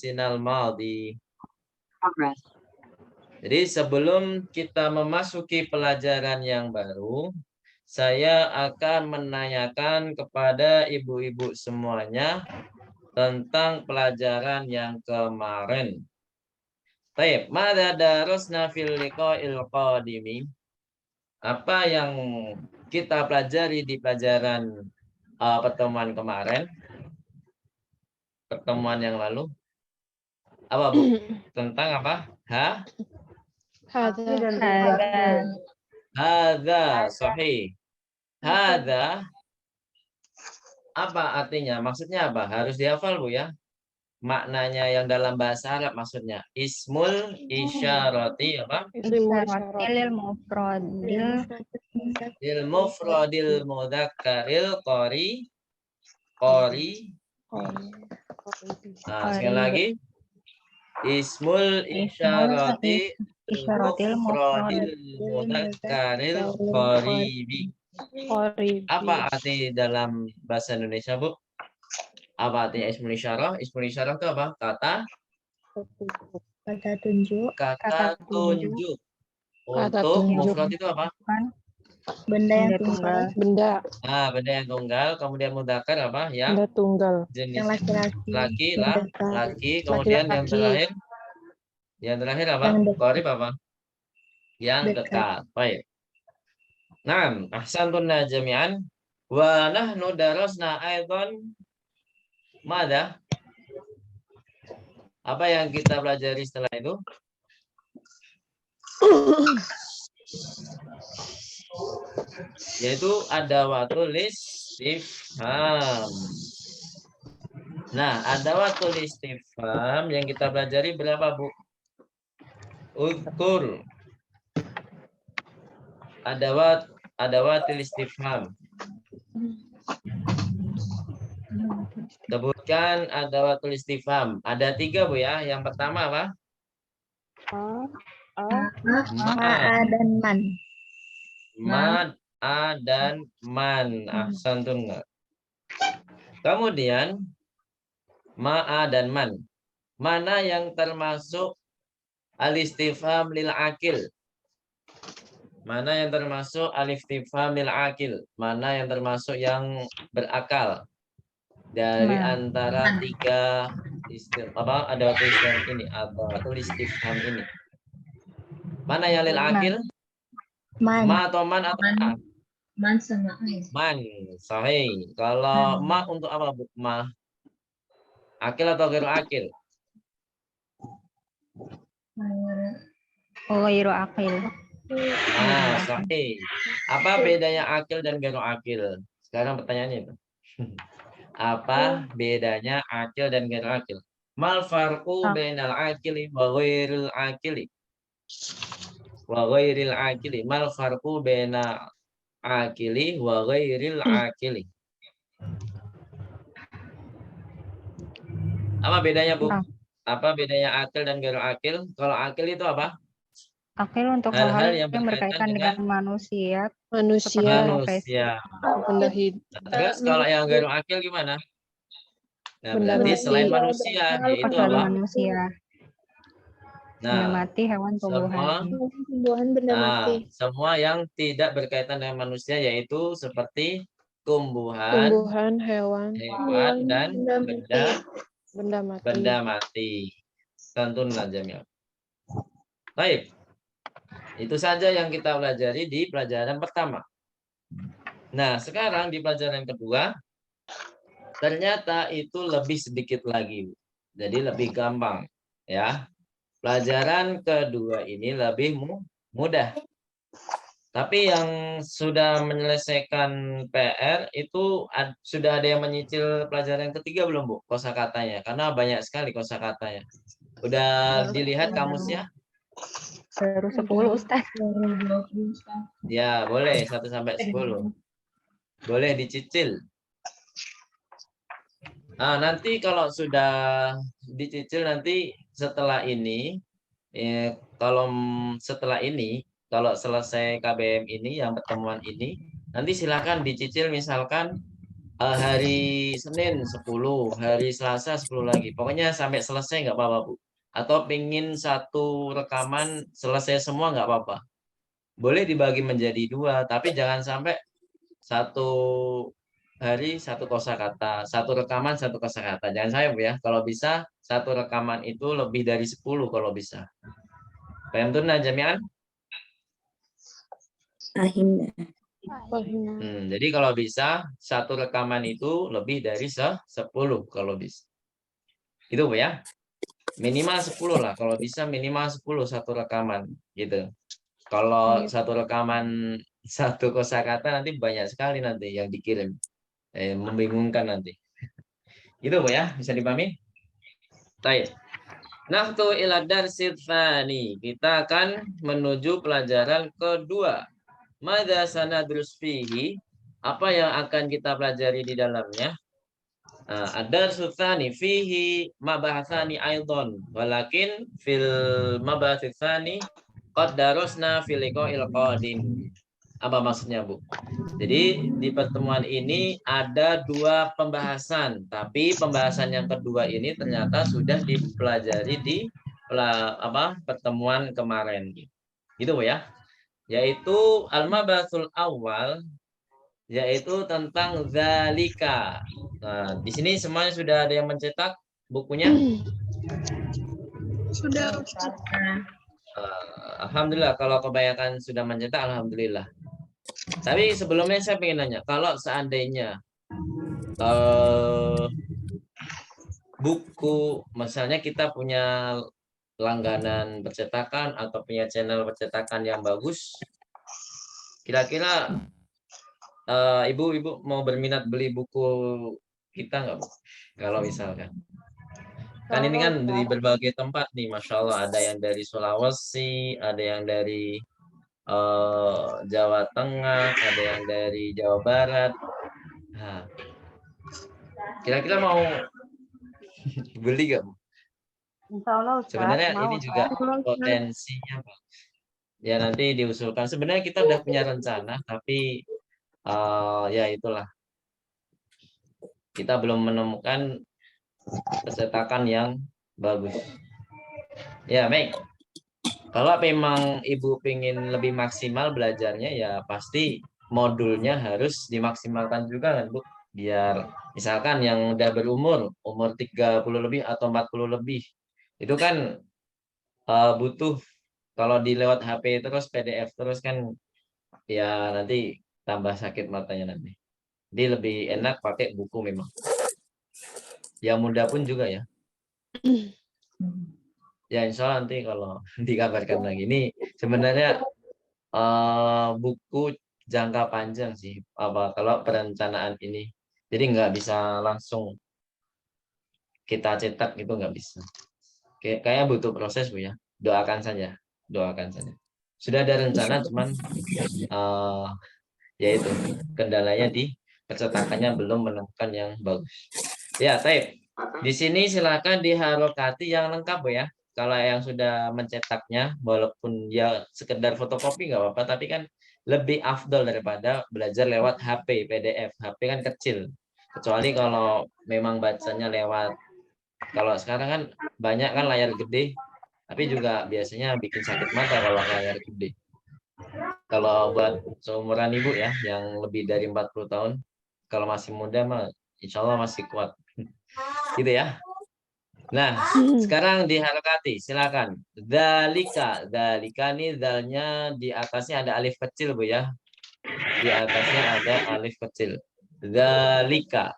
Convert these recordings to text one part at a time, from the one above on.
darsinal madhi. Progress. Jadi sebelum kita memasuki pelajaran yang baru, saya akan menanyakan kepada ibu-ibu semuanya tentang pelajaran yang kemarin. Baik, mada darusna fil liqa'il qadimi? Apa yang kita pelajari di pelajaran pertemuan kemarin? Pertemuan yang lalu? Apa, Bu? Tentang apa? Hadza, sahih. Hadza, apa artinya? Maksudnya apa? Harus dihafal, Bu ya. Maknanya yang dalam bahasa Arab maksudnya. Ismul isyarati apa? Isyaratil mufradil Lil mufradil mudzakaril qori. Nah, sekali lagi. Ismul isyarati isyaratil mufradil mudzakaril qoribi. Apa arti dalam bahasa Indonesia, Bu? Apa artinya ismul isyarah? Ismul isyarah itu apa? Kata tunjuk, tunjuk. Kata Untuk tunjuk. mufrad itu apa? benda yang tunggal, Benda Benda yang tunggal. Kemudian mudzakkar apa? benda tunggal. Jenis yang laki-laki, laki. Kemudian yang Laki-laki. terakhir apa? Yang dekat. Qarib apa? Yang Dekat. dekat. Baik. Naam, ahsantunna jami'an. Wa nahnu darasna aidan mada? Apa yang kita pelajari setelah itu? Yaitu adawatul istifham. Nah, adawatul istifham yang kita pelajari berapa, Bu? Ukur. Adawatul istifham. Sebutkan adawatul istifham. Ada 3, Bu ya. Yang pertama apa? dan man. Mad, a, dan man. Ahsantun. Kemudian ma'a dan man. Mana yang termasuk al-istifham lil akil? Mana yang termasuk al-istifham lil akil? Mana yang termasuk yang berakal? Dari antara 3 ada istifham ini atau istifham ini. Mana yang lil akil? Man. Ma atau man atau ma? Man sama Man, sahih. Kalau ma untuk apa, Bu? Ma. Akil atau ghairu akil? ghairu aqil. Sahih. Apa bedanya akil dan ghairu akil? Sekarang pertanyaannya itu. Apa bedanya akil dan ghairu akil? Mal farqu bainal akili wa ghairil akili? Wa ghairil akili. Mal farqu bainal akili wa ghairil akili? Apa bedanya, Bu? Apa bedanya akil dan ghairu akil? Kalau akil itu apa? Akil untuk Hal-hal hal-hal yang berkaitan dengan manusia. Manusia. Benda hidup. Terus kalau yang ghairu akil gimana? Nah, berarti selain manusia, yaitu Kecuali apa? manusia. Benda Nah, mati, hewan, tumbuhan. benda mati. Semua yang tidak berkaitan dengan manusia, yaitu seperti tumbuhan, hewan, dan benda mati. mati. Tantun najamnya. Baik. Itu saja yang kita pelajari di pelajaran pertama. Nah, sekarang di pelajaran kedua, ternyata itu lebih sedikit lagi. Jadi lebih gampang. Ya. Pelajaran kedua ini lebih mudah. Tapi yang sudah menyelesaikan PR itu sudah ada yang menyicil pelajaran ketiga belum, Bu? Kosakatanya. Karena banyak sekali kosakatanya. Udah dilihat kamusnya? Baru 10, Ustaz. Ya, boleh 1 sampai 10. Boleh dicicil. Nanti kalau sudah dicicil nanti setelah ini, kalau selesai KBM ini, yang pertemuan ini, nanti silakan dicicil misalkan hari Senin 10, hari Selasa 10 lagi. Pokoknya sampai selesai nggak apa-apa, Bu. Atau pingin satu rekaman selesai semua nggak apa-apa. Boleh dibagi menjadi 2, tapi jangan sampai satu hari satu kosakata, satu rekaman satu kosakata. Jangan saya, Bu ya. Kalau bisa satu rekaman itu lebih dari 10 kalau bisa. Paham tuh jami'an? Jadi kalau bisa satu rekaman itu lebih dari 10 kalau bisa. Itu Bu ya. Minimal 10 lah. Kalau bisa minimal 10 satu rekaman gitu. Kalau satu rekaman satu kosakata nanti banyak sekali nanti yang dikirim. Membingungkan nanti. Itu Bu ya, bisa dipahami? Baik. Nahtu ila darsit tsani. Kita akan menuju pelajaran kedua. Madza sanadrus fihi? Apa yang akan kita pelajari di dalamnya? Ad-darsu tsani fihi mabahatsani aidon. Walakin fil mabahatsits tsani qad darasna fil liqa'il qadim. Apa maksudnya, Bu? Jadi di pertemuan ini ada 2 pembahasan, tapi pembahasan yang kedua ini ternyata sudah dipelajari di pertemuan kemarin. Gitu Bu ya. Yaitu al-mabasul awal, yaitu tentang zalika. Nah, di sini semuanya sudah ada yang mencetak bukunya? Sudah, Ustaz. Alhamdulillah, kalau kebanyakan sudah mencetak, alhamdulillah. Tapi sebelumnya saya ingin nanya, kalau seandainya buku, misalnya kita punya langganan percetakan atau punya channel percetakan yang bagus, kira-kira ibu-ibu mau berminat beli buku kita nggak, Bu? Kalau misalkan. Kan ini kan di berbagai tempat nih, Masya Allah. Ada yang dari Sulawesi, ada yang dari Jawa Tengah, ada yang dari Jawa Barat. Nah, kira-kira mau beli nggak, Bu? Insya Allah, Ustaz. Sebenarnya Mau, ini juga potensinya, Pak. Ya nanti diusulkan. Sebenarnya kita udah punya rencana, tapi ya itulah. Kita belum menemukan percetakan yang bagus. Ya, baik. Kalau memang Ibu pengen lebih maksimal belajarnya, ya pasti modulnya harus dimaksimalkan juga kan, Bu. Biar misalkan yang udah berumur, umur 30 lebih atau 40 lebih, itu kan butuh, kalau dilewat HP terus, PDF terus kan, ya nanti tambah sakit matanya nanti. Jadi lebih enak pakai buku memang. Yang muda pun juga ya. Ya insya Allah nanti kalau dikabarkan lagi. Ini sebenarnya buku jangka panjang sih, kalau perencanaan ini. Jadi nggak bisa langsung kita cetak gitu, nggak bisa. Kayaknya butuh proses, Bu ya. Doakan saja, doakan saja. Sudah ada rencana, cuman yaitu kendalanya di percetakannya belum menemukan yang bagus. Ya, Taib. Di sini silakan diharokati yang lengkap, Bu ya. Kalau yang sudah mencetaknya, walaupun ya sekedar fotokopi nggak apa-apa, tapi kan lebih afdol daripada belajar lewat HP, PDF. HP kan kecil. Kecuali kalau memang bacanya lewat, kalau sekarang kan banyak kan layar gede, tapi juga biasanya bikin sakit mata kalau layar gede. Kalau buat seumuran Ibu ya, yang lebih dari 40 tahun, kalau masih muda mah insya Allah masih kuat. Gitu ya. Nah, sekarang diharokati, silakan. Dalika, dalika nih dalnya di atasnya ada alif kecil, Bu ya. Di atasnya ada alif kecil. Dalika.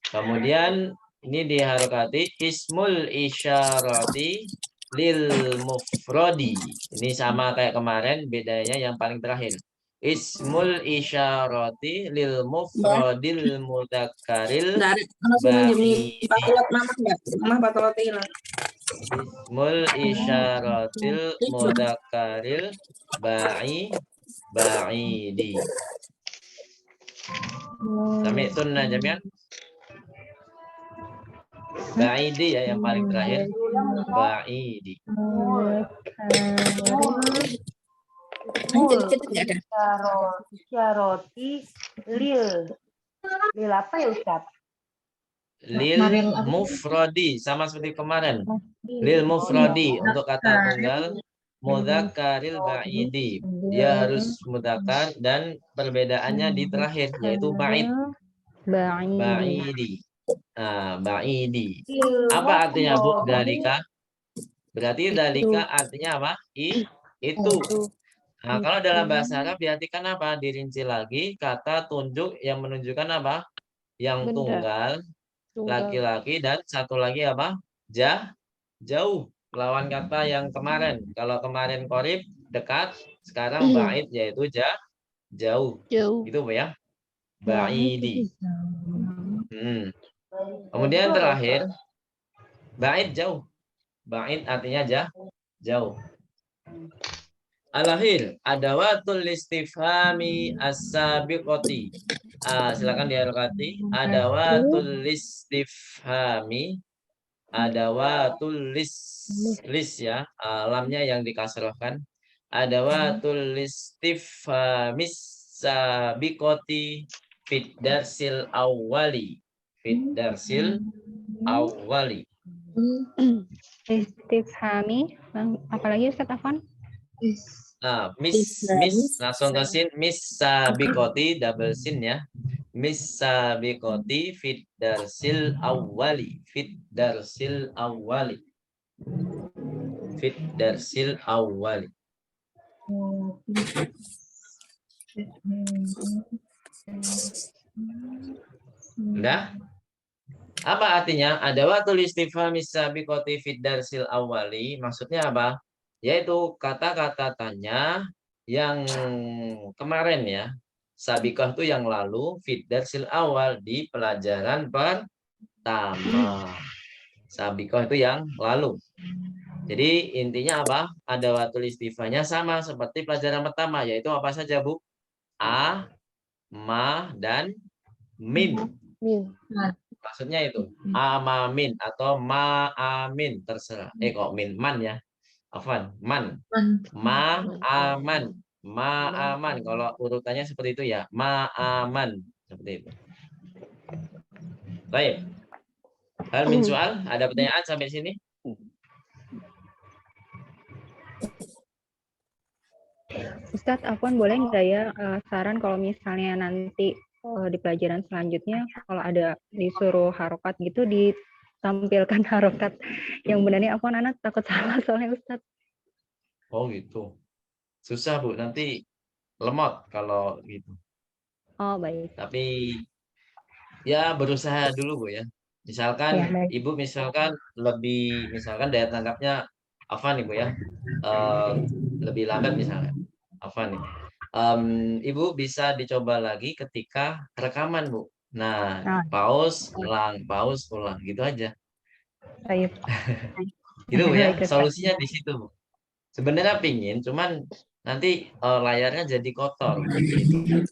Kemudian ini diharokati ismul isyarati lil mufrodi. Ini sama kayak kemarin, bedanya yang paling terakhir. Ismul isyarati lil mufrodil mudzakaril ba'idi. Ismul isyaratil mudzakaril ba'idi. Sami'tunna jami'an? Ba'idi ya yang paling terakhir. Ba'idi. Isyaroti lil Lil apa ya Ustaz? Lil Maril apa? mufrodi sama seperti kemarin. Lil mufrodi untuk kata tunggal, mudzakaril ba'idi. Dia harus mudzakkar dan perbedaannya di terakhir yaitu ba'id. Ba'idi. Ba'idi. Nah, ba'idi. Apa artinya Bu dalika? Berarti dalika artinya apa? Itu. Itu. Nah, kalau dalam bahasa Arab diartikan apa? Dirinci lagi kata tunjuk yang menunjukkan apa? Yang Benda. tunggal, laki-laki, dan satu lagi apa? Jauh. Lawan kata yang kemarin. Kalau kemarin qorib, dekat. Sekarang ba'id, yaitu jauh. Jauh. Itu Bu ya. Ba'idi. Kemudian terakhir, ba'id jauh. Ba'id artinya jauh. Al-akhir, adawatul istifhami as-sabiqati. Silakan diharokati. Adawatul istifhami. Adawatul lis ya. Lamnya yang dikasrohkan. Adawatul istifhamis sabiqati fit darsil awwali. Fit darsil awwali. Istifhami. Apalagi Ustaz Afwan? Nah, miss langsung ke sin, miss sabikoti double sin ya. Miss sabikoti fit darsil awwali. Fit darsil awwali. Fit darsil awwali. Udah? Apa artinya? Adawatul istifhami sabikoti fit darsil awwali. Maksudnya apa? Yaitu kata-kata tanya yang kemarin ya. Sabikah itu yang lalu, fit darsil awal di pelajaran pertama. Sabikah itu yang lalu. Jadi intinya apa? Adawatul istifhamnya sama seperti pelajaran pertama, yaitu apa saja Bu? A, ma, dan min. Maksudnya itu amamin atau ma'amin terserah. Kok min man ya. Afwan, man. Ma'aman. Ma'aman. Kalau urutannya seperti itu ya. Ma'aman. Seperti itu. Baik. Hal min soal? Ada pertanyaan sampai sini? Ustadz, Afwan boleh nggak ya saran kalau misalnya nanti di pelajaran selanjutnya kalau ada disuruh harokat gitu ditampilkan harokat yang benarnya Afwan anak takut salah soalnya Ustadz. Oh gitu. Susah Bu, nanti lemot kalau gitu. Oh baik. Tapi ya berusaha dulu Bu ya. Misalkan Ya, baik. Ibu misalkan daya tangkapnya apa nih Bu ya? Lebih lambat misalnya. Apa nih? Ibu bisa dicoba lagi ketika rekaman Bu. Nah, pause, ulang gitu aja. Baik. Gitu Bu ya. Solusinya di situ Bu. Sebenarnya pingin, cuman nanti layarnya jadi kotor. Gitu.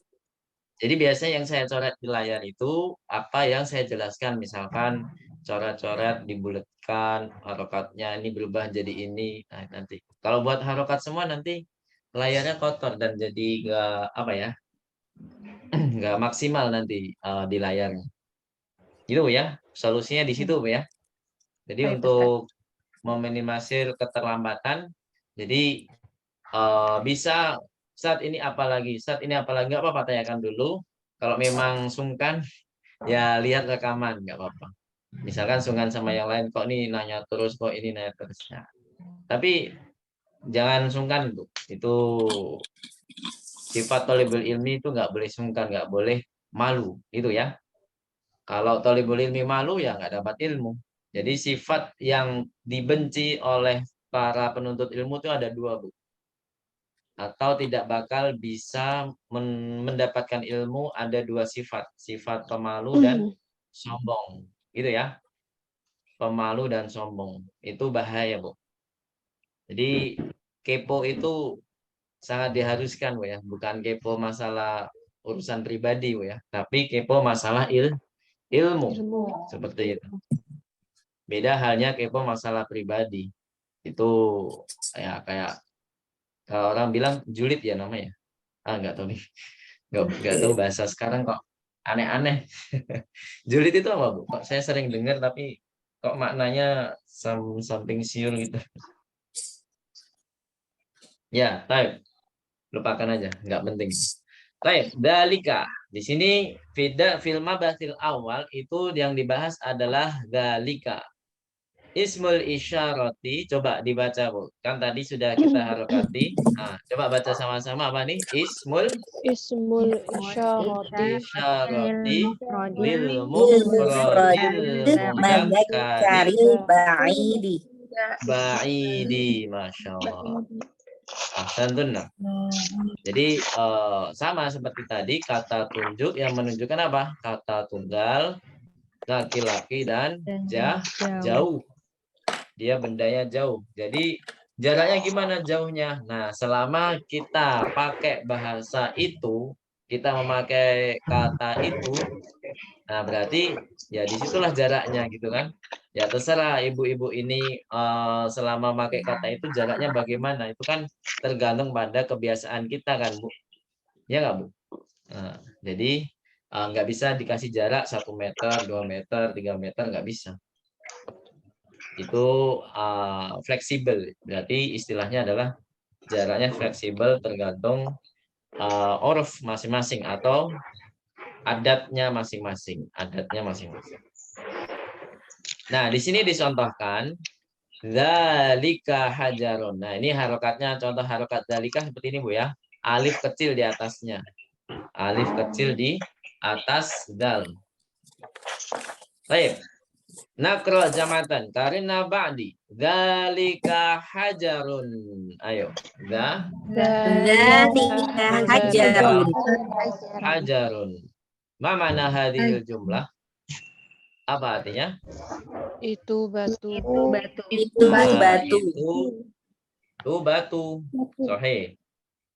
Jadi biasanya yang saya coret di layar itu apa yang saya jelaskan. Misalkan coret-coret dibulatkan, harokatnya ini berubah jadi ini. Nah, nanti kalau buat harokat semua nanti layarnya kotor dan jadi nggak apa ya, nggak maksimal nanti di layarnya. Gitu ya, solusinya di situ ya. Jadi Baik, untuk meminimalisir keterlambatan, jadi bisa saat ini apalagi nggak apa-apa tanyakan dulu. Kalau memang sungkan ya lihat rekaman nggak apa-apa. Misalkan sungkan sama yang lain kok ini nanya terus kok ini nanya terus. Nah, tapi jangan sungkan itu sifat thalibul ilmi itu nggak boleh sungkan, nggak boleh malu itu ya. Kalau thalibul ilmi malu ya nggak dapat ilmu. Jadi sifat yang dibenci oleh para penuntut ilmu itu ada dua Bu. Atau tidak bakal bisa mendapatkan ilmu ada dua sifat pemalu dan sombong gitu ya, pemalu dan sombong itu bahaya Bu. Jadi kepo itu sangat diharuskan Bu ya, bukan kepo masalah urusan pribadi Bu ya, tapi kepo masalah ilmu seperti itu. Beda halnya kepo masalah pribadi itu ya kayak kalau orang bilang julid ya namanya. Nggak tahu nih. Nggak tahu bahasa sekarang kok aneh-aneh. Julid itu apa, Bu? Kok saya sering dengar tapi kok maknanya something siul gitu. Ya, type. Lupakan aja, nggak penting. Baik, dalika. Di sini fil mabathil awal itu yang dibahas adalah dalika. Ismul isyarati, coba dibaca, Bu. Kan tadi sudah kita harokati. Nah, coba baca sama-sama apa nih? Ismul Ismul isyarati isyarati lil Lil mufradil mudzakkari mudzakkari ba'idi. ba'idi. Masya Allah. Ahsantun. Jadi sama seperti tadi, kata tunjuk yang menunjukkan apa? Kata tunggal, laki-laki dan jauh. Dia bendanya jauh. Jadi jaraknya gimana jauhnya? Nah, selama kita pakai bahasa itu, kita memakai kata itu, nah berarti ya disitulah jaraknya gitu kan. Ya terserah ibu-ibu ini selama pakai kata itu jaraknya bagaimana. Itu kan tergantung pada kebiasaan kita kan, Bu. Ya nggak, Bu? Nah, jadi nggak bisa dikasih jarak 1 meter, 2 meter, 3 meter, nggak bisa. Itu fleksibel, berarti istilahnya adalah jaraknya fleksibel tergantung orf masing-masing atau adatnya masing-masing, Nah, di sini dicontohkan dzalika hajarun. Nah, ini harokatnya, contoh harokat dzalika seperti ini, Bu ya. Alif kecil di atasnya. Alif kecil di atas dal. Baik. Nakro jamatan karena ba'di dzalika hajarun. Ayo. Dzalika hajarun. Hajarun. Ma mana hadhil jumlah? Apa artinya? itu batu. Itu batu. Itu batu. Sahih.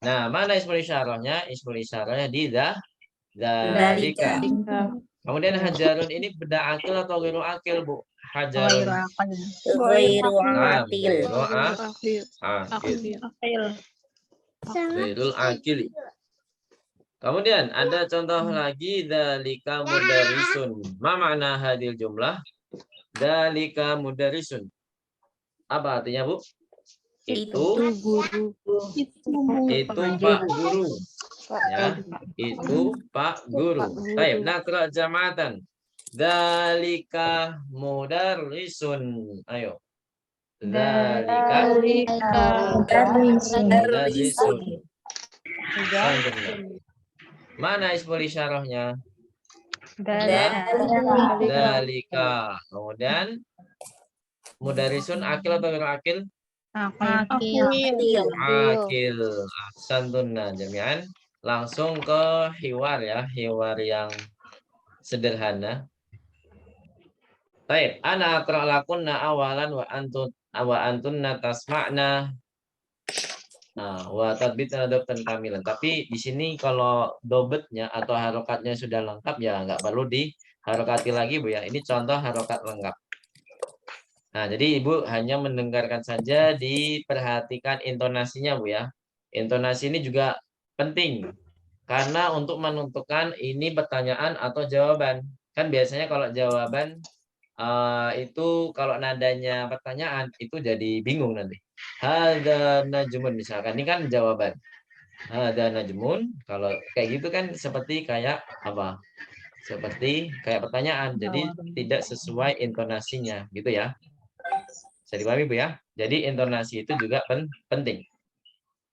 Nah, mana ismul isyarahnya? Ismul isyarahnya di dzalika. Kemudian hajarun ini benda akil atau ghairu akil, Bu? Hajarun. Ghairu Nah, akil. ghairu akil. Ghairul akil. Kemudian ada contoh lagi dzalika mudarisun. Ma makna hadil jumlah? Dzalika mudarisun. Apa artinya, Bu? Itu Guru. Pak Guru. Ya, itu Pak Guru. Baik, nakra jamatan. Dzalika mudarrisun. Ayo. Dzalika mudarrisun. Mana ismul isyarahnya? Dzalika. Kemudian mudarrisun akil atau ghairu akil? Akil. Ahsantun jami'an. Langsung ke hiwar ya, hiwar yang sederhana. Baik, ana aqra lakunna awalan wa antunna tasma'na. Nah, wa tadbitna dobtan kamilan. Tapi di sini kalau dobetnya atau harokatnya sudah lengkap ya nggak perlu diharokati lagi, Bu ya. Ini contoh harokat lengkap. Nah, jadi Ibu hanya mendengarkan saja, diperhatikan intonasinya, Bu ya. Intonasi ini juga penting karena untuk menentukan ini pertanyaan atau jawaban. Kan biasanya kalau jawaban itu kalau nadanya pertanyaan itu jadi bingung nanti. Hadza najmun misalkan, ini kan jawaban. Hadza najmun, kalau kayak gitu kan seperti kayak apa? Seperti kayak pertanyaan. Jadi tidak sesuai intonasinya gitu ya. Bisa dipahami, Bu ya? Jadi intonasi itu juga penting.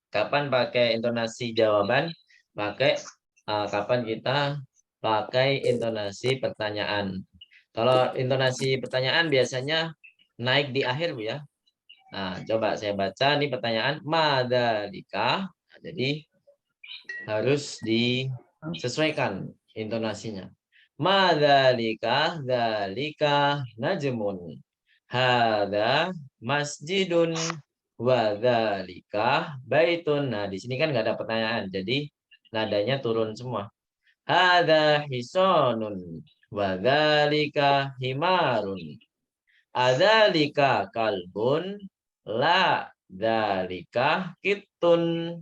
Kapan pakai intonasi jawaban? Kapan kita pakai intonasi pertanyaan. Kalau intonasi pertanyaan biasanya naik di akhir, Bu ya. Nah, coba saya baca nih pertanyaan madzalika. Nah, jadi harus disesuaikan intonasinya. Madzalika dzalika najmun. Hadza masjidun wa dzalika baitun. Nah, di sini kan nggak ada pertanyaan. Jadi nadanya turun semua. Hadza hisanun wa dzalika himarun. Adzalika kalbun la dzalika kitun.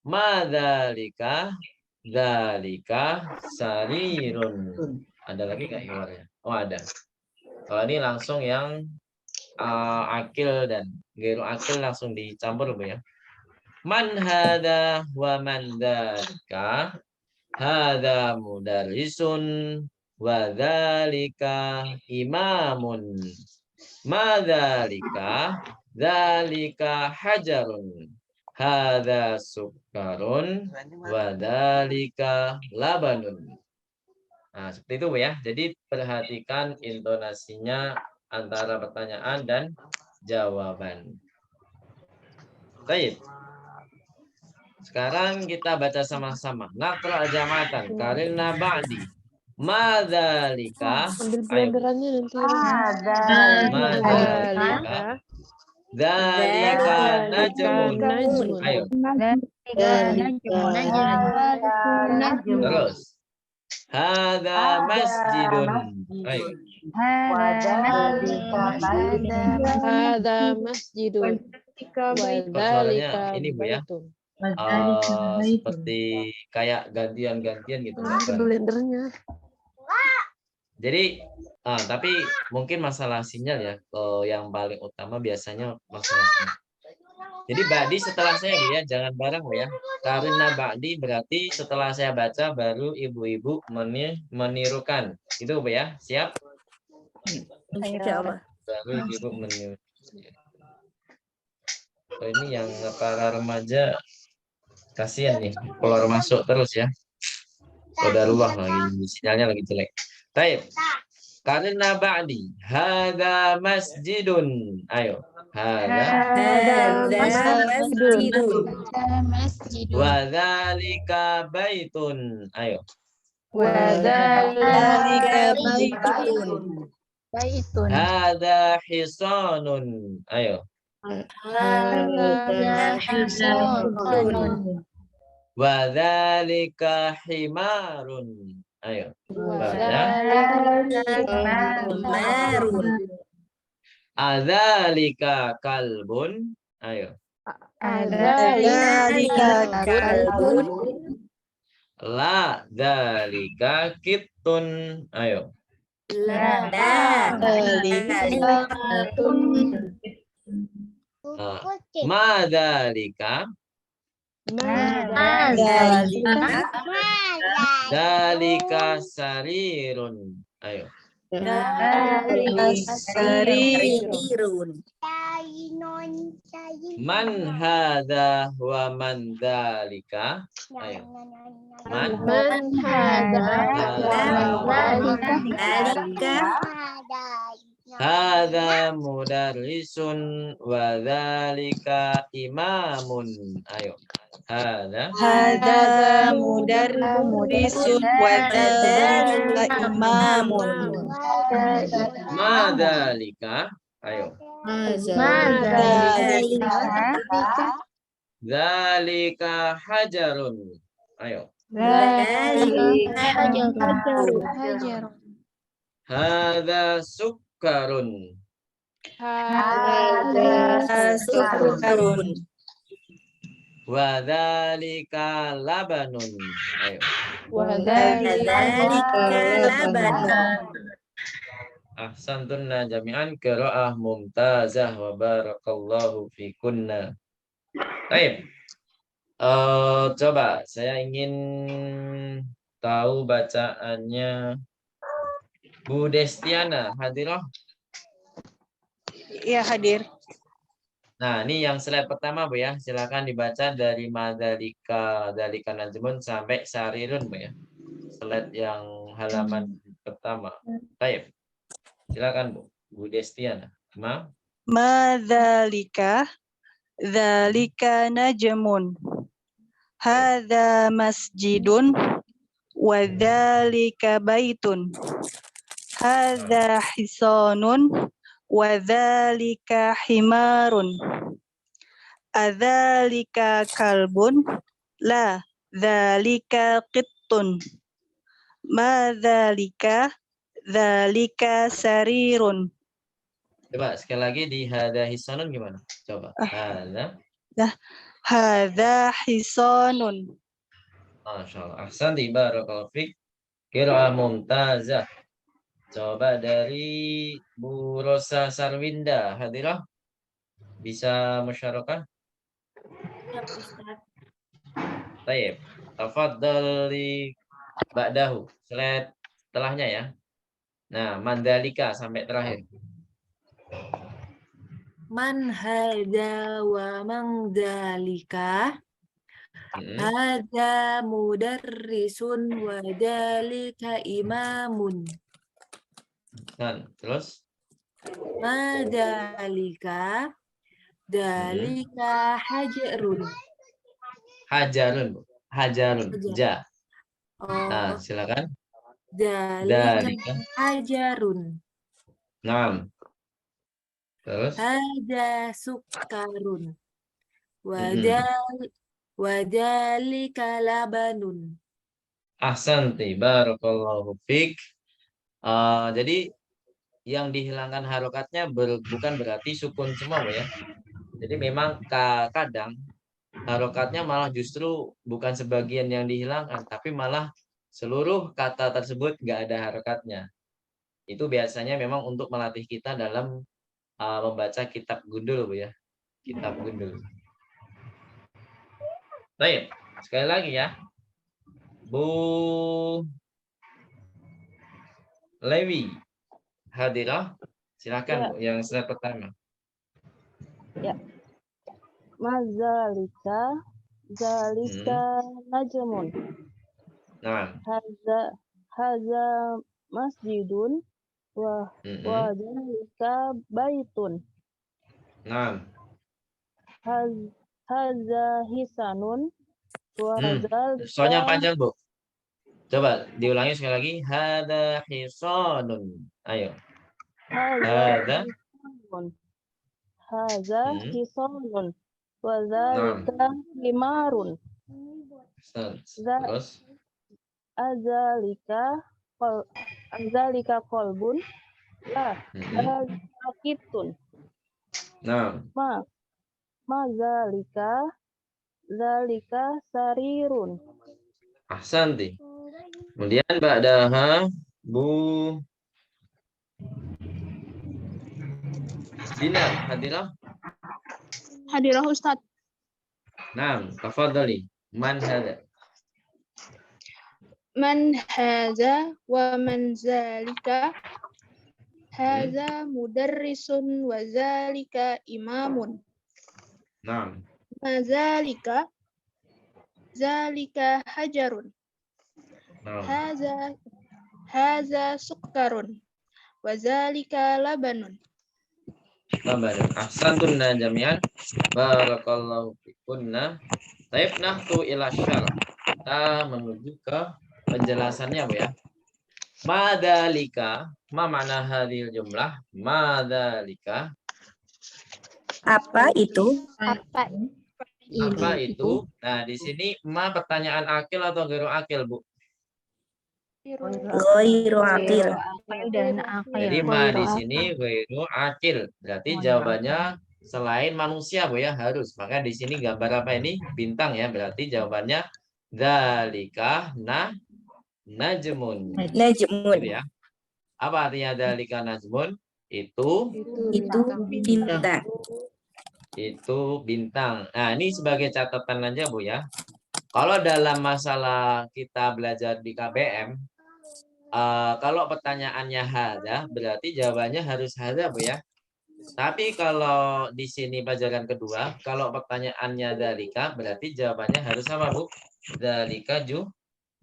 Madzalika Dzalika sarirun. Ada lagi nggak iwarnya? Oh ada. Kalau ini langsung yang akil dan gairu akil langsung dicampur Bu ya. Man hada wa man dzalika. Hada mudarrisun wa dzalika imamun. Ma dzalika? Dzalika hajarun. Hada sukarun wa dzalika labanun. Nah, seperti itu Bu ya. Jadi perhatikan intonasinya antara pertanyaan dan jawaban. Baik. Sekarang kita baca sama-sama. Naqra jamatan karena ba'di. Madzalika. Ambil Ayo. blenderannya nanti. Madzalika. Dzalika najmun. Najmun. Ayo. Terus. Hada masjidun. Ayo. Hada masjidun. Suaranya ini Bu ya. baitun. Seperti kayak gantian-gantian gitu. Blendernya. Jadi, tapi mungkin masalah sinyal ya. Yang paling utama biasanya masalah sinyal. Jadi ba'di setelah saya Bu ya, jangan bareng Bu ya. Karena ba'di berarti setelah saya baca baru ibu-ibu menirukan. Itu Bu ya, siap? Insyaallah. Baru ibu-ibu menirukan. Ini yang para remaja kasihan nih, keluar masuk terus ya. Qadarullah lagi, sinyalnya lagi jelek. Baik. Karena ba'di, hada masjidun. Ayo. Hada Masjidun. wa dzalika baitun. Ayo. Dzalika baitun. Hada hisanun. Ayo. Wa dzalika himarun. Ayo. Marun. Adzalika kalbun. Ayo. Dzalika kalbun. La dzalika kittun. Ayo. Dzalika Ma dzalika. Dzalika sarirun. Ayo. sarirun. Man hadza wa man dzalika. Ayo. Man hadza mudarrisun wa dzalika imamun. Ayo. Hadza Mudarrisun wa dzalika imamun. ma dzalika. Ayo. Dzalika hajarun. Ayo. Hadza sukarun. Sukarun. Wa dzalika labanun. Ayo. Dzalika labanun. Ahsantunna jami'an qiraah mumtazah wa barakallahu fikunna. Baik. Coba saya ingin tahu bacaannya Bu Destiana, hadirah? Iya, hadir. Nah, ini yang slide pertama Bu ya. Silakan dibaca dari madzalika najmun sampai sarirun Bu ya. Slide yang halaman pertama. Baik. Silakan Bu Destiana. Madzalika dzalika najmun. Hadza masjidun wa dzalika baitun. Hadza hisanun wa dzalika himarun. Adzalika kalbun la dzalika qittun. Ma dzalika dzalika sarirun. Coba sekali lagi di hadza hisanun gimana? Coba. Hadza. Hadza hisanun. Masya Allah. Ahsanti barakallahu fiik. Qiraah mumtazah. Coba dari Bu Rosa Sarwinda, hadirah. Bisa musyarakah? Ya, Ustaz. Taib. Tafadhali ba'dahu. Slide setelahnya ya. Nah, mandalika sampai terakhir. Man hadza wa man dzalika. Hadza mudarrisun wa dzalika imamun. Nah, terus Ma dzalika dzalika hajarun. hajarun, Bu. Hajarun, Hajar. ja. Oh, Nah, silakan. dzalika Dalika. hajarun. Naam. Terus Hadza sukarun. Mm-mm. Wa dzalika labanun. Ahsanti barakallahu fiik. Jadi yang dihilangkan harokatnya bukan berarti sukun semua, Bu, ya. Jadi memang kadang harokatnya malah justru bukan sebagian yang dihilangkan, tapi malah seluruh kata tersebut nggak ada harokatnya. Itu biasanya memang untuk melatih kita dalam membaca kitab gundul, Bu, ya. Kitab gundul. Baik, sekali lagi ya. Bu Lewi hadirah. Silakan, Ya. Bu, yang slide pertama. Mazalika, zalika najmun. Nah, Haza masjidun wa zalika baitun. nah. Haza hisanun wa Soalnya zalika panjang, Bu. Coba diulangi sekali lagi. Hada hisonun. Ayo. Hada. Haza hisanun wa Nah. zalika himarun. Terus. Azalika kolbun la kitun. Nah. Zalika sarirun. Ahsanti. Kemudian ba'daha Bu Dinar hadirah. Hadirah Ustaz. Nah, tafadhali. Man hada. Man haza wa man zalika. Haza mudarrisun wa zalika imamun. Nah. Mazalika zalika hajarun. Nah. Haza sukarun. Wa zalika labanun. Labanun. Ahsantunna jami'an. Barakallahu fikunna. Taib nahtu ila syarah. Kita menuju ke penjelasannya, Bu, ya. Madalika, ma makna hadhil jumlah? Madalika. Apa itu? Apa Apa itu? Nah, di sini ma pertanyaan akil atau ghairu akil, Bu? Ghairu akil. Dan akil. Jadi ma di sini ghairu akil. Berarti jawabannya selain manusia, Bu, ya, harus. Maka di sini gambar apa ini? Bintang, ya. Berarti jawabannya dzalika najmun. Najmun. Gitu, ya. Apa artinya dzalika najmun? Itu Bintang. Itu bintang. Nah, ini sebagai catatan aja, Bu, ya. Kalau dalam masalah kita belajar di KBM, kalau pertanyaannya hada, berarti jawabannya harus hada, Bu, ya. Tapi kalau di sini pelajaran kedua, kalau pertanyaannya dalika, berarti jawabannya harus apa, Bu? Dalika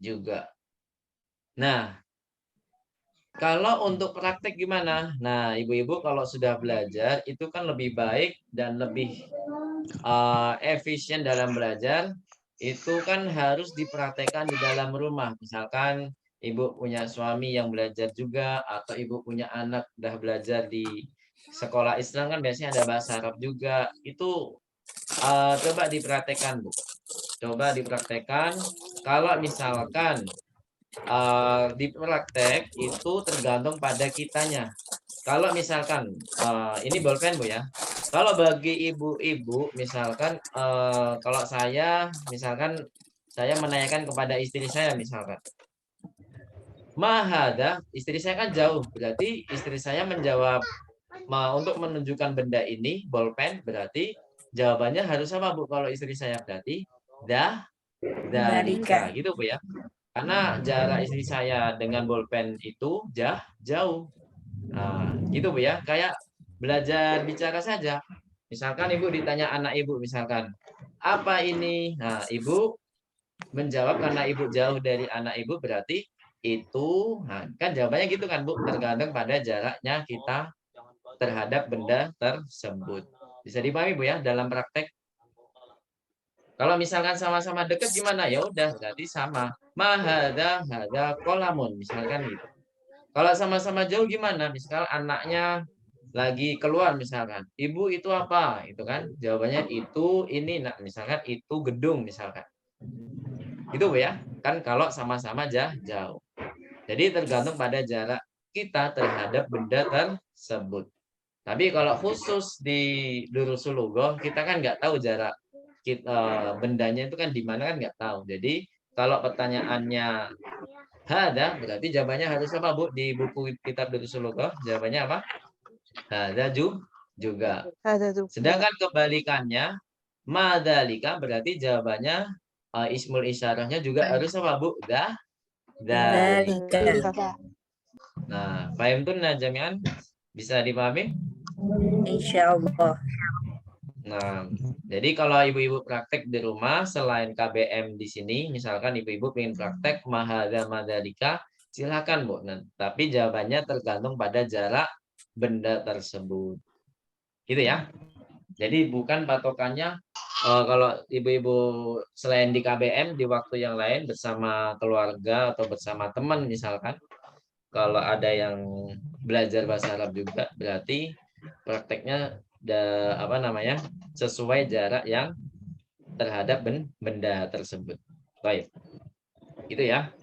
juga. Nah, kalau untuk praktek gimana? Nah, ibu-ibu kalau sudah belajar, itu kan lebih baik dan lebih efisien dalam belajar, itu kan harus dipraktekkan di dalam rumah. Misalkan ibu punya suami yang belajar juga, atau ibu punya anak udah belajar di sekolah Islam, kan biasanya ada bahasa Arab juga. Itu coba dipraktekkan, Bu. Coba dipraktekkan. Kalau misalkan dipraktek, itu tergantung pada kitanya. Kalau misalkan ini bolpen, Bu, ya. Kalau bagi ibu-ibu misalkan kalau saya misalkan saya menanyakan kepada istri saya misalkan. Mahada, istri saya kan jauh. Berarti istri saya menjawab untuk menunjukkan benda ini, bolpen, berarti jawabannya harus apa, Bu? Kalau istri saya berarti dalika. Gitu, Bu ya. Karena jarak istri saya dengan bolpen itu jauh. Nah, gitu, Bu ya. Kayak belajar bicara saja. Misalkan Ibu ditanya anak Ibu, misalkan, apa ini? Nah, Ibu menjawab karena Ibu jauh dari anak Ibu berarti itu, nah, kan jawabannya gitu kan, Bu, tergantung pada jaraknya kita terhadap benda tersebut. Bisa dipahami, Bu ya, dalam praktek. Kalau misalkan sama-sama dekat gimana? Ya udah, berarti sama. Hada kolamun, misalkan gitu. Kalau sama-sama jauh gimana? Misal anaknya lagi keluar misalkan. Ibu itu apa? Itu kan jawabannya itu ini, nah, misalkan itu gedung misalkan. Itu, Bu ya. Kan kalau sama-sama jauh. Jadi tergantung pada jarak kita terhadap benda tersebut. Tapi kalau khusus di Durusul Lughoh, kita kan nggak tahu jarak bendanya itu kan di mana kan nggak tahu. Jadi kalau pertanyaannya hada, berarti jawabannya harus apa, Bu? Di buku kitab Durusul Lughoh, jawabannya apa? Hada juga. Sedangkan kebalikannya, madalika, berarti jawabannya ismul isyarahnya juga harus apa, Bu? Dalika. Nah, paham tuh jami'an? Bisa dipahami? Insyaallah. Nah, jadi kalau ibu-ibu praktek di rumah selain KBM di sini, misalkan ibu-ibu ingin praktek mahada madalika, silakan, Bu. Nah, tapi jawabannya tergantung pada jarak benda tersebut. Gitu ya. Jadi bukan patokannya kalau ibu-ibu selain di KBM di waktu yang lain bersama keluarga atau bersama teman misalkan, kalau ada yang belajar bahasa Arab juga, berarti prakteknya sesuai jarak yang terhadap benda tersebut. Baik. Gitu ya.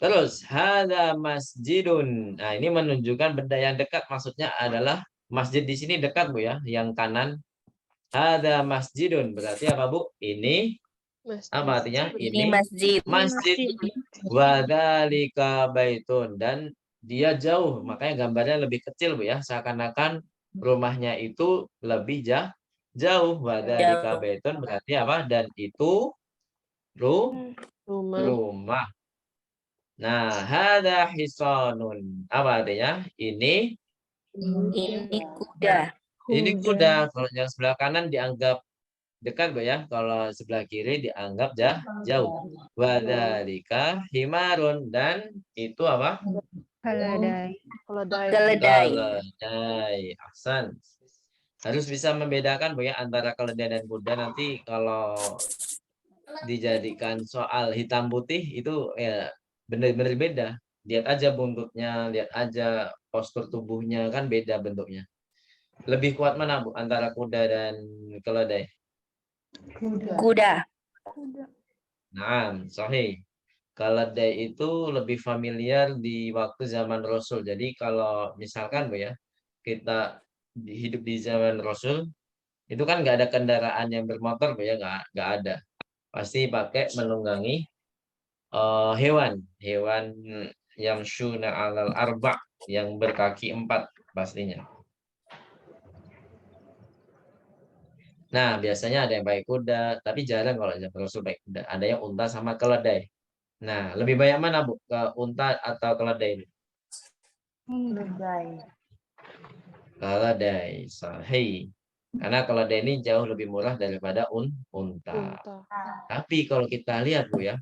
Terus hada masjidun. Nah, ini menunjukkan benda yang dekat, maksudnya adalah masjid di sini dekat, Bu ya, yang kanan. Hada masjidun berarti apa, Bu? Ini apa artinya? Ini masjid. Masjid. Wadzalika baitun, dan dia jauh, makanya gambarnya lebih kecil, Bu ya, seakan-akan rumahnya itu lebih jauh. Wadzalika baitun berarti apa? Dan itu rumah. Nah, hada hisanun. Apa artinya? Ini kuda. Ini kuda. Kalau yang sebelah kanan dianggap dekat, Bu ya. Kalau sebelah kiri dianggap jauh. Wadzalika himarun, dan itu apa? Keledai. Keledai. Ahsan. Harus bisa membedakan, Bu ya, antara keledai dan kuda. Nanti kalau dijadikan soal hitam putih itu ya benar-benar beda. Lihat aja buntutnya, lihat aja postur tubuhnya, kan beda bentuknya. Lebih kuat mana, Bu, antara kuda dan keledai? Kuda. Nah, sahih. Keledai itu lebih familiar di waktu zaman Rasul. Jadi kalau misalkan, Bu ya, kita hidup di zaman Rasul, itu kan nggak ada kendaraan yang bermotor, Bu ya, nggak ada. Pasti pakai menunggangi hewan yang syuna alal arba, yang berkaki 4 pastinya. Nah, biasanya ada yang pakai kuda, tapi jarang kalau zaman Rasul pakai kuda. Ada yang unta sama keledai. Nah, lebih banyak mana, Bu? Ke unta atau keledai? Keledai. Sahih. Karena keledai ini jauh lebih murah daripada unta. Tapi kalau kita lihat, Bu ya,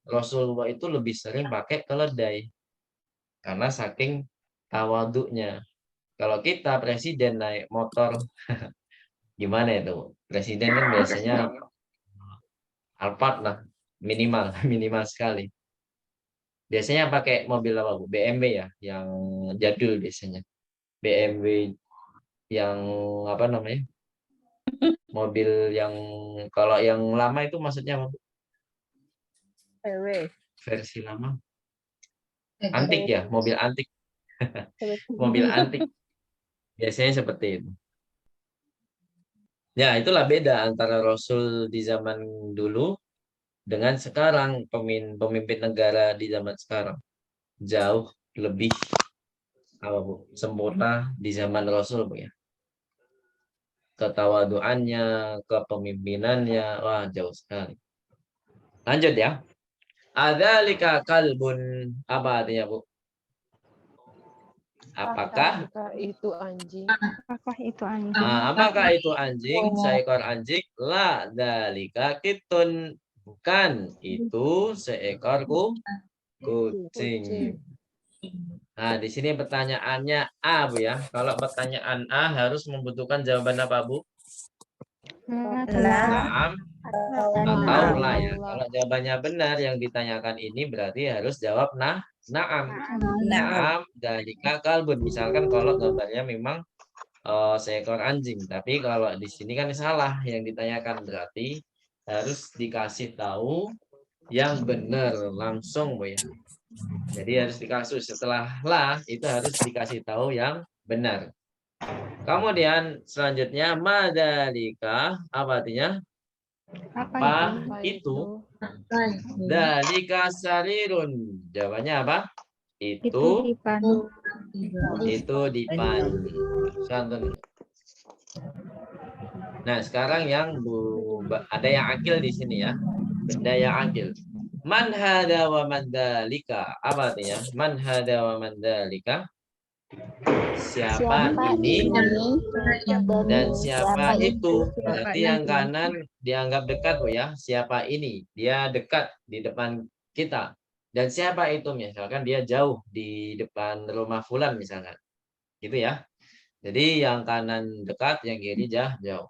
Rasulullah itu lebih sering pakai keledai. Karena saking tawaduknya. Kalau kita presiden naik motor, gimana itu? Presiden kan biasanya Alphard lah, minimal sekali. Biasanya pakai mobil apa, Bu? BMW ya, yang jadul biasanya. BMW yang apa namanya? Mobil yang kalau yang lama itu maksudnya apa, Bu? Versi lama. Antik ya, mobil antik. Mobil antik. Biasanya seperti itu. Ya, itulah beda antara Rasul di zaman dulu dengan sekarang pemimpin negara di zaman sekarang jauh lebih apa Bu, sempurna di zaman Rasul Bu ya. Ketawaduannya, kepemimpinannya, wah jauh sekali. Lanjut ya. Adzalika kalbun, apa artinya Bu? Apakah itu anjing? Apakah itu anjing? apakah itu anjing, seekor anjing? La dzalika kitun, bukan itu seekor kucing. Nah, di sini pertanyaannya A, Bu ya. Kalau pertanyaan A harus membutuhkan jawaban apa, Bu? Naam atau la ya. Kalau jawabannya benar yang ditanyakan ini berarti harus jawab naam. Naam dzalika kalbun. Misalkan kalau gambarnya memang seekor anjing, tapi kalau di sini kan salah yang ditanyakan, berarti harus dikasih tahu yang benar langsung Bu ya. Jadi harus dikasih setelah lah itu harus dikasih tahu yang benar. Kemudian selanjutnya madalika, apa artinya? Apa itu? Dalika sarirun. Jawabannya apa? Itu dipandu. dipandu. Santun. Nah, sekarang yang ada yang akil di sini ya. Benda yang akil. Man hada wa man dalika. Apa artinya? Man hada wa man dalika. Siapa ini dan siapa itu. Berarti yang kanan dianggap dekat Bu ya. Siapa ini? Dia dekat di depan kita. Dan siapa itu? Misalkan dia jauh di depan rumah fulan misalkan. Gitu ya. Jadi yang kanan dekat, yang kiri jauh.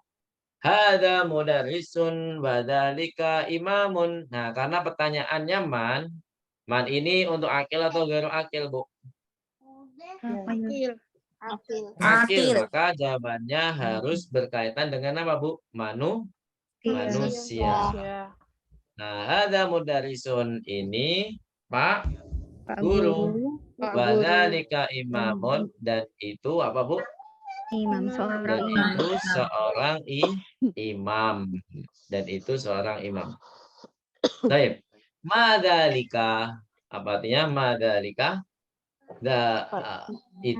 Hada mudarrisun badalika imamun. Nah, karena pertanyaannya man ini untuk akil atau gharu akil, Bu? Akil. Maka jawabannya harus berkaitan dengan apa, Bu? Manusia. Nah, hada mudarrisun ini Pak Guru. Badalika imamun, dan itu apa, Bu? Imam, seorang Dan imam. itu seorang imam. Dan itu seorang imam. Baik. Madalika. Apa artinya madalika?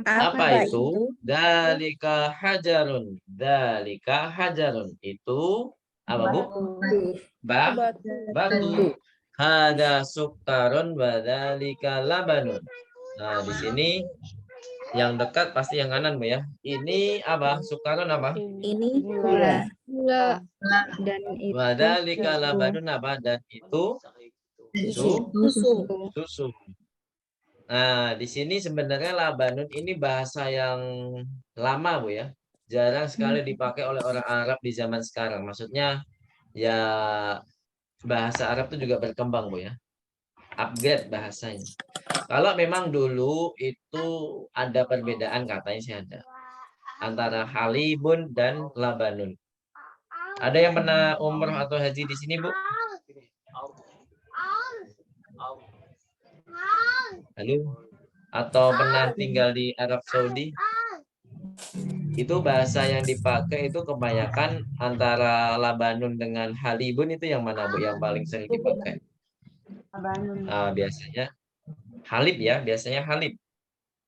Apa itu? Dalika hajarun. Dalika hajarun. Itu apa, Bu? Batu. Hada sukkarun badalika labanun. Nah, di sini yang dekat pasti yang kanan Bu ya. Ini apa? Sukarun apa? Ini gula. Dan itu Wadalika labanun apa? Dan itu susu. Nah, di sini sebenarnya labanun ini bahasa yang lama Bu ya. Jarang sekali dipakai oleh orang Arab di zaman sekarang. Maksudnya ya bahasa Arab itu juga berkembang Bu ya. Upgrade bahasanya. Kalau memang dulu itu ada perbedaan katanya sih ada. Antara halibun dan labanun. Ada yang pernah umroh atau haji di sini, Bu? Halo? Atau pernah tinggal di Arab Saudi? Itu bahasa yang dipakai itu kebanyakan antara labanun dengan halibun, itu yang mana, Bu? Yang paling sering dipakai? Biasanya halib ya, biasanya halib.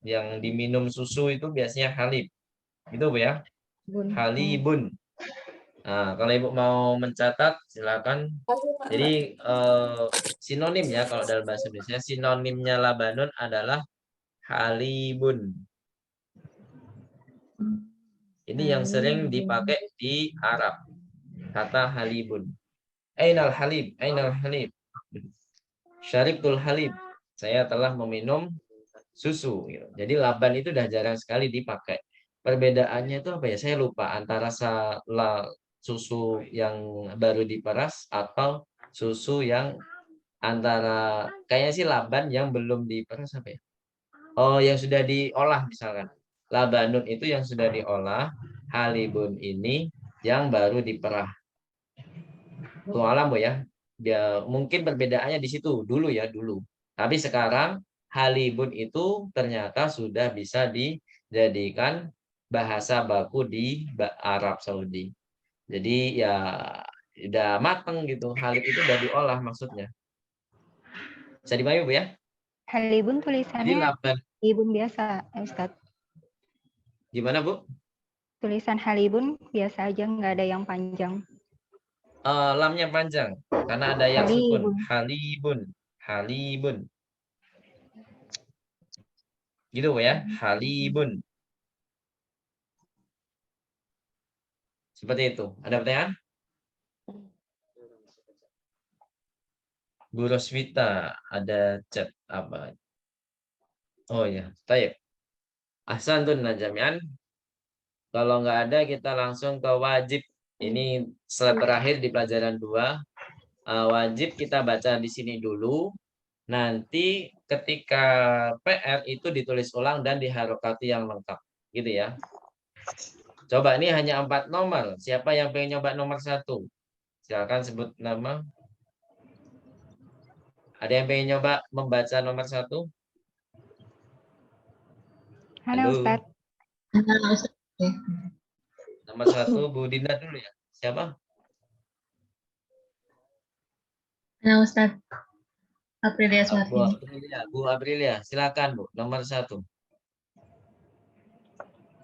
Yang diminum susu itu biasanya halib. Itu Bu ya. Halibun. Nah, kalau Ibu mau mencatat silakan. Jadi sinonim ya kalau dalam bahasa Indonesia, sinonimnya labanun adalah halibun. Ini yang sering dipakai di Arab. Kata halibun. Ainal halib, ainal halib. Syaribtul halib. Saya telah meminum susu. Jadi laban itu udah jarang sekali dipakai. Perbedaannya itu apa ya? Saya lupa antara susu yang baru diperas atau susu yang antara kayaknya sih laban yang belum diperas apa ya? Oh, yang sudah diolah misalkan. Labanun itu yang sudah diolah, halibun ini yang baru diperah. Tuh alam Bu ya. Dia mungkin perbedaannya di situ dulu ya, dulu. Tapi sekarang halibun itu ternyata sudah bisa dijadikan bahasa baku di Arab Saudi. Jadi ya udah mateng gitu. Halib itu udah diolah maksudnya. Bisa dipahami Bu ya? Halibun Jadi tulisannya laban halibun biasa, Ustadz. gimana Bu? Tulisan halibun biasa aja, nggak ada yang panjang. Lamnya panjang karena ada yang sukun. Halibun. Halibun, halibun. Gitu Bu ya, halibun. Seperti itu. Ada pertanyaan? Bu Roswita, ada chat apa? Oh ya, baik. Ahsantun Najamian. Kalau nggak ada, kita langsung ke wajib. Ini slide terakhir di pelajaran 2. Wajib kita baca di sini dulu. Nanti ketika PR itu ditulis ulang dan diharokati yang lengkap. Gitu ya. Coba ini hanya 4 nomor. Siapa yang pengen nyoba nomor 1? Silakan sebut nama. Ada yang pengen nyoba membaca nomor 1? Halo, Halo. Ustadz. Nomor 1 Bu Dinda dulu ya. Siapa? Nah, Ustadz Aprilia Bu Suartini. Aprilia. Bu Aprilia, silakan Bu. Nomor 1.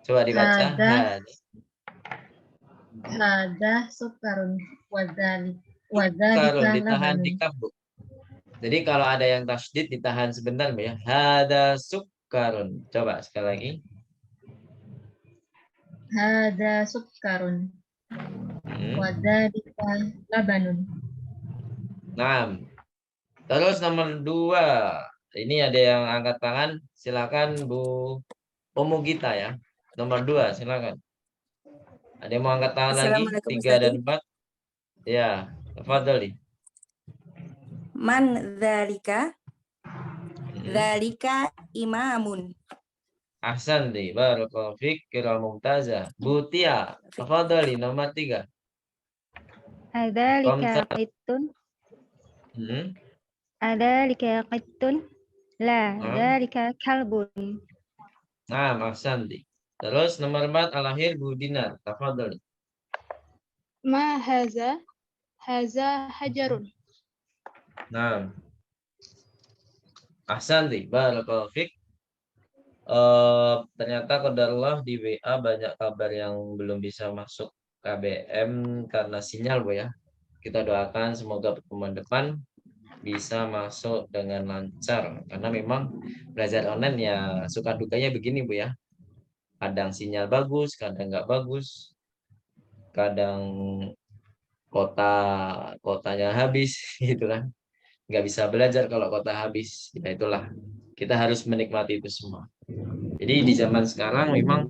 Coba dibaca. Hada sukarun Sukarun wadhalika ditahan labanun. di kaf Bu. Jadi kalau ada yang tasydid ditahan sebentar Bu ya. Hada sukarun. Coba sekali lagi. Hada sukarun wadhalika labanun. 6. Terus nomor 2. Ini ada yang angkat tangan. Silakan Bu Umu Gita ya. Nomor 2 silakan. Ada yang mau angkat tangan lagi? Assalamualaikum 3 dan Ustadz. 4. Ya, tafadhali. Man dzalika? Dzalika imamun. Ahsanti, barakallahu fiik, kira mumtazah. Bu Tia, tafadhali nomor 3. Adzalika qittun. Adzalika qittun. La, dzalika kalbun. Nah, ahsanti. Terus nomor 4 Al-Akhir Bu Dinar, tafadhali. Ma haza hajarun. Nah, ahsanti, barakallahu fiik. Ternyata qadarullah di WA banyak kabar yang belum bisa masuk KBM karena sinyal Bu ya. Kita doakan semoga pertemuan depan bisa masuk dengan lancar karena memang belajar online ya suka dukanya begini Bu ya. Kadang sinyal bagus, kadang nggak bagus, kadang kotanya habis gitu kan, nggak bisa belajar kalau kota habis. Ya itulah, kita harus menikmati itu semua. Jadi di zaman sekarang memang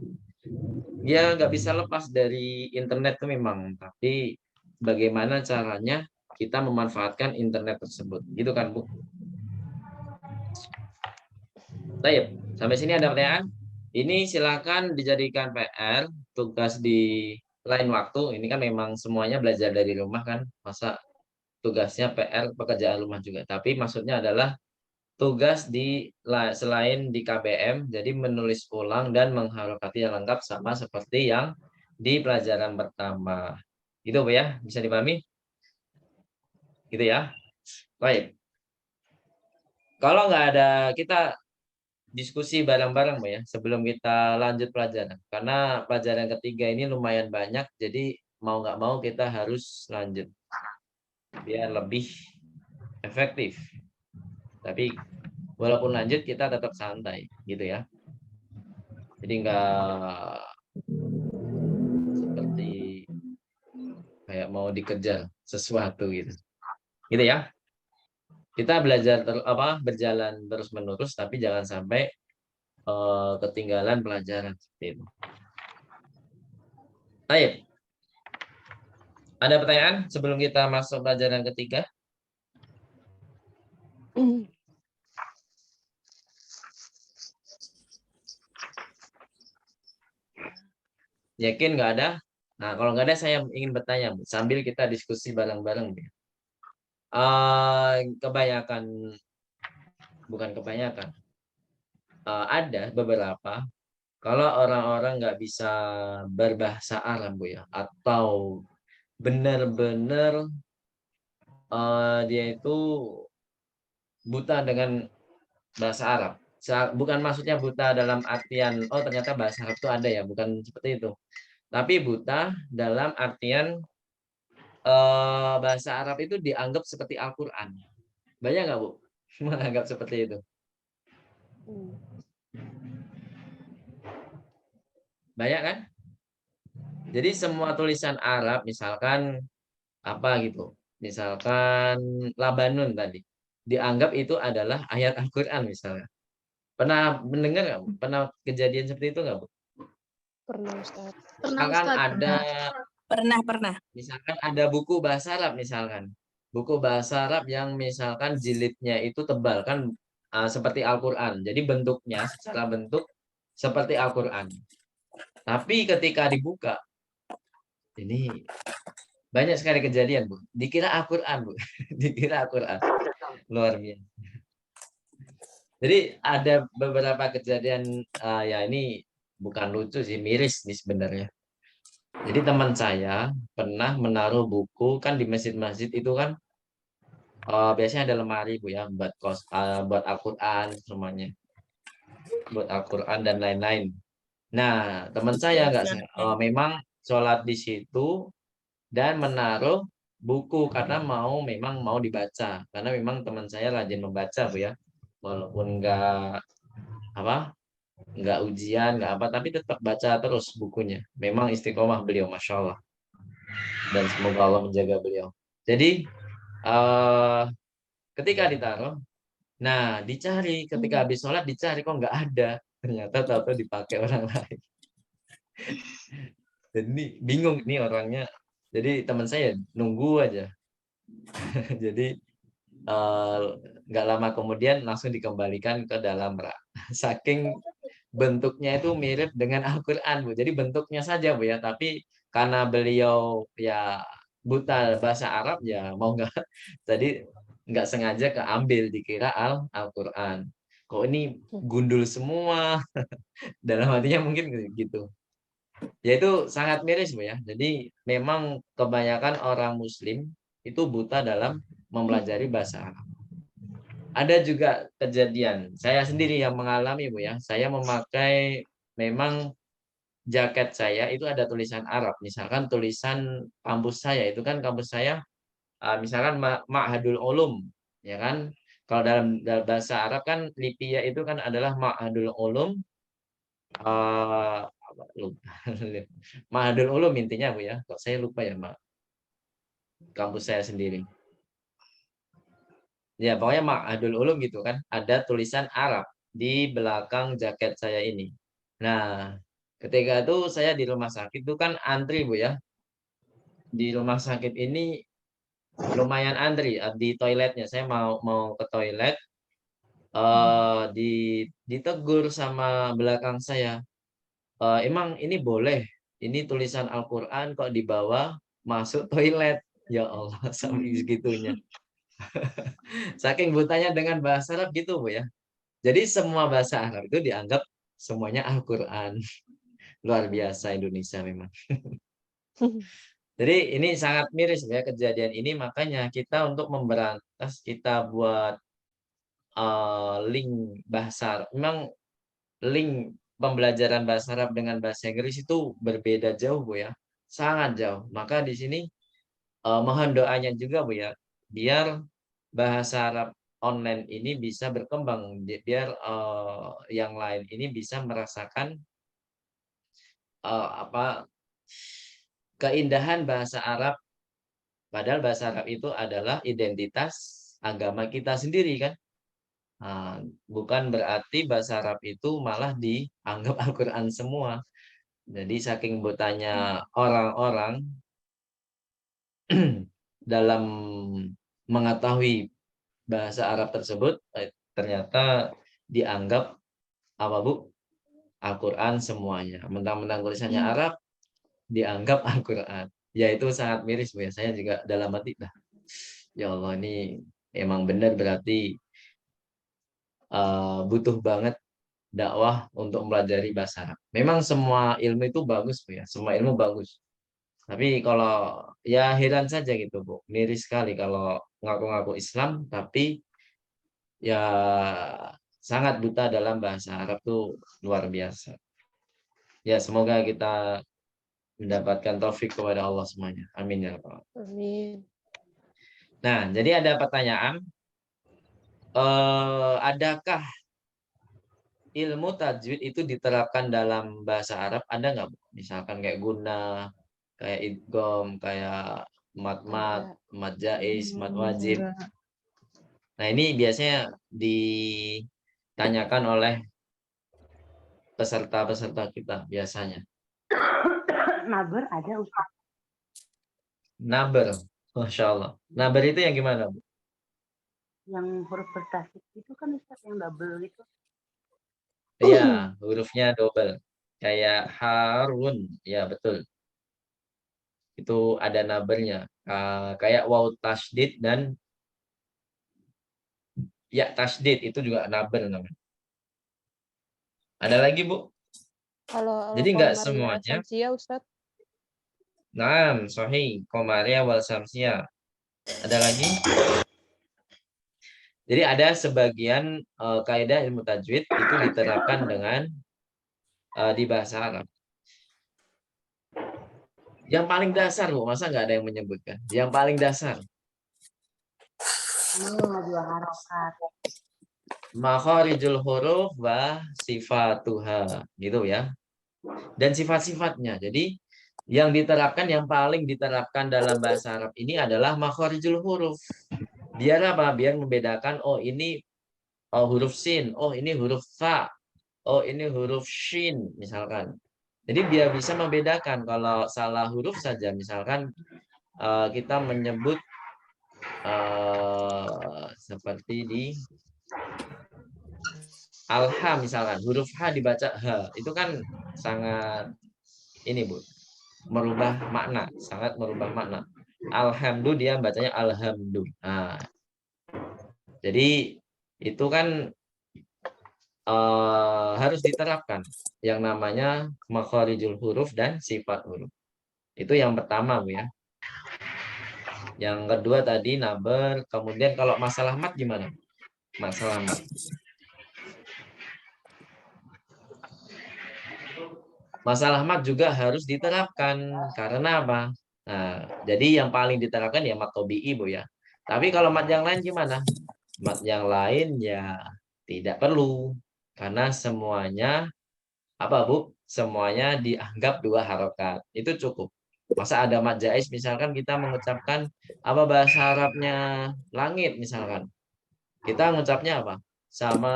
ya nggak bisa lepas dari internet itu memang, tapi bagaimana caranya kita memanfaatkan internet tersebut, gitu kan Bu? Baik, sampai sini ada pertanyaan? Ini silakan dijadikan PR, tugas di lain waktu. Ini kan memang semuanya belajar dari rumah kan, masa tugasnya PR pekerjaan rumah juga. Tapi maksudnya adalah tugas selain di KBM, jadi menulis ulang dan mengharokati yang lengkap sama seperti yang di pelajaran pertama. Gitu Bu ya, bisa dipahami? Gitu ya. Baik. Kalau nggak ada, kita diskusi bareng-bareng Bu ya sebelum kita lanjut pelajaran. Karena pelajaran ketiga ini lumayan banyak, jadi mau nggak mau kita harus lanjut biar lebih efektif. Tapi walaupun lanjut kita tetap santai gitu ya. Jadi nggak seperti kayak mau dikejar sesuatu gitu. Gitu ya. Kita belajar berjalan terus-menerus tapi jangan sampai ketinggalan pelajaran seperti itu. Baik. Ada pertanyaan sebelum kita masuk pelajaran ketiga? Yakin nggak ada? Nah, kalau nggak ada saya ingin bertanya, Bu, sambil kita diskusi bareng-bareng. Bukan kebanyakan. Ada beberapa, kalau orang-orang nggak bisa berbahasa Arab Bu ya, atau benar-benar dia itu buta dengan bahasa Arab. Bukan maksudnya buta dalam artian, oh ternyata bahasa Arab itu ada ya, bukan seperti itu. Tapi buta dalam artian bahasa Arab itu dianggap seperti Al-Quran. Banyak nggak, Bu? Menganggap seperti itu. Banyak kan? Jadi semua tulisan Arab, misalkan apa gitu, misalkan Labanun tadi, dianggap itu adalah ayat Al-Quran misalnya. Pernah mendengar nggak, Bu? Pernah kejadian seperti itu nggak, Bu? Pernah, Ustaz. Pernah Misalkan Ustadz. ada, Pernah. misalkan ada buku bahasa Arab misalkan, buku bahasa Arab yang misalkan jilidnya itu tebal kan, seperti Al-Quran. Jadi bentuknya, secara bentuk seperti Al-Quran. Tapi ketika dibuka, ini banyak sekali kejadian, Bu. Dikira Al-Quran, Bu. Dikira Al-Quran. Luar biasa. Jadi ada beberapa kejadian, ya ini bukan lucu sih, miris nih sebenarnya. Jadi teman saya pernah menaruh buku, kan di masjid-masjid itu kan biasanya ada lemari, Bu ya, buat Al-Quran semuanya. Buat Al-Quran dan lain-lain. Nah, teman saya memang sholat di situ dan menaruh buku karena memang mau dibaca, karena memang teman saya rajin membaca, Bu ya, walaupun nggak ujian nggak apa, tapi tetap baca terus bukunya. Memang istiqomah beliau, masya Allah, dan semoga Allah menjaga beliau. Jadi ketika ditaruh, nah dicari, ketika habis sholat dicari, kok nggak ada, ternyata tahu-tahu dipakai orang lain. Dan ini bingung nih orangnya. Jadi teman saya nunggu aja. Jadi nggak lama kemudian langsung dikembalikan ke dalam rak. Saking bentuknya itu mirip dengan Al-Quran, Bu. Jadi bentuknya saja, Bu ya. Tapi karena beliau ya buta bahasa Arab, ya mau nggak, tadi nggak sengaja keambil, dikira Al-Quran. Kok ini gundul semua? Dalam hatinya mungkin gitu. Ya itu sangat miris, Bu ya. Jadi memang kebanyakan orang Muslim itu buta dalam mempelajari bahasa Arab. Ada juga kejadian, saya sendiri yang mengalami, Bu ya. Saya memakai, memang jaket saya itu ada tulisan Arab. Misalkan tulisan kampus saya, itu kan kampus saya, misalkan Ma'hadul Ulum, ya kan. Kalau dalam bahasa Arab kan Lipia itu kan adalah Ma'hadul Ulum, lupa. Ma'hadul Ulum intinya, Bu ya. Kok saya lupa ya, kampus saya sendiri. Ya, pokoknya Ma'hadul Ulum gitu kan. Ada tulisan Arab di belakang jaket saya ini. Nah, ketika itu saya di rumah sakit itu kan antri, Bu ya. Di rumah sakit ini lumayan antri di toiletnya. Saya mau ke toilet, ditegur sama belakang saya. Emang ini boleh? Ini tulisan Al-Quran kok dibawa masuk toilet? Ya Allah, sampai segitunya. Saking butanya dengan bahasa Arab gitu, Bu ya. Jadi semua bahasa Arab itu dianggap semuanya Al-Quran. Luar biasa Indonesia memang. Jadi ini sangat miris ya kejadian ini, makanya kita untuk memberantas, kita buat link bahasa Arab. Memang link pembelajaran bahasa Arab dengan bahasa Inggris itu berbeda jauh, Bu ya. Sangat jauh. Maka di sini mohon doanya juga, Bu ya, biar bahasa Arab online ini bisa berkembang, biar yang lain ini bisa merasakan keindahan bahasa Arab. Padahal bahasa Arab itu adalah identitas agama kita sendiri kan. Bukan berarti bahasa Arab itu malah dianggap Al-Quran semua. Jadi saking butanya orang-orang dalam mengetahui bahasa Arab tersebut, ternyata dianggap apa, Bu? Al-Quran semuanya. Mentang-mentang tulisannya Arab dianggap Al-Quran. Ya itu sangat miris, Bu ya. Saya juga dalam hati, ya Allah, ini emang benar berarti butuh banget dakwah untuk mempelajari bahasa Arab. Memang semua ilmu itu bagus, Bu ya. Semua ilmu bagus. Tapi kalau ya heran saja gitu Bu, miris sekali kalau ngaku-ngaku Islam tapi ya sangat buta dalam bahasa Arab tuh luar biasa. Ya semoga kita mendapatkan taufik kepada Allah semuanya. Amin ya rabbal alamin. Amin. Nah, jadi ada pertanyaan, adakah ilmu tajwid itu diterapkan dalam bahasa Arab? Ada nggak Bu? Misalkan kayak guna, kayak idgham, kayak mat-mat, Ada. mat jaiz, mat wajib. Enggak. Nah, ini biasanya ditanyakan oleh peserta-peserta kita biasanya. Naber ada Ustaz. Naber, Masya Allah. Naber itu yang gimana Bu? Yang huruf bertasik itu kan Ustaz yang double itu. Iya, hurufnya double. Kayak Harun, ya betul. Itu ada nabernya. Kayak waw tasdid dan ya tasdid itu juga naber namanya. Ada lagi Bu? Kalau Jadi nggak Al-Qamar semuanya. Syamsia, Ustadz. Naam, sahih. Qamariyah wal Syamsiyah. Ada lagi? Jadi ada sebagian kaidah ilmu tajwid itu diterapkan dengan di bahasa Arab. Yang paling dasar Bu, masa nggak ada yang menyebutkan? Yang paling dasar. Dua harokat. Makharijul huruf wa sifatuha gitu ya. Dan sifat-sifatnya. Jadi yang diterapkan, yang paling diterapkan dalam bahasa Arab ini adalah makharijul huruf. Biar apa? Biar membedakan, oh ini huruf sin, oh ini huruf fa, oh ini huruf shin misalkan. Jadi biar bisa membedakan kalau salah huruf saja, misalkan kita menyebut seperti di al-ha misalkan, huruf H dibaca H, itu kan sangat ini Bu, merubah makna, sangat merubah makna. Alhamdulillah dia bacanya alhamdulillah. Nah, jadi itu kan harus diterapkan yang namanya makharijul huruf dan sifat huruf. Itu yang pertama Bu ya. Yang kedua tadi naber, kemudian kalau masalah mat gimana? Masalah mat. Masalah mat juga harus diterapkan karena apa? Nah, jadi yang paling diterapkan ya mat tobi'i Bu ya. Tapi kalau mat yang lain gimana? Mat yang lain ya tidak perlu karena semuanya apa Bu? Semuanya dianggap dua harokat. Itu cukup. Masa ada mat jaiz misalkan kita mengucapkan apa bahasa Arabnya langit misalkan. Kita mengucapnya apa? Sama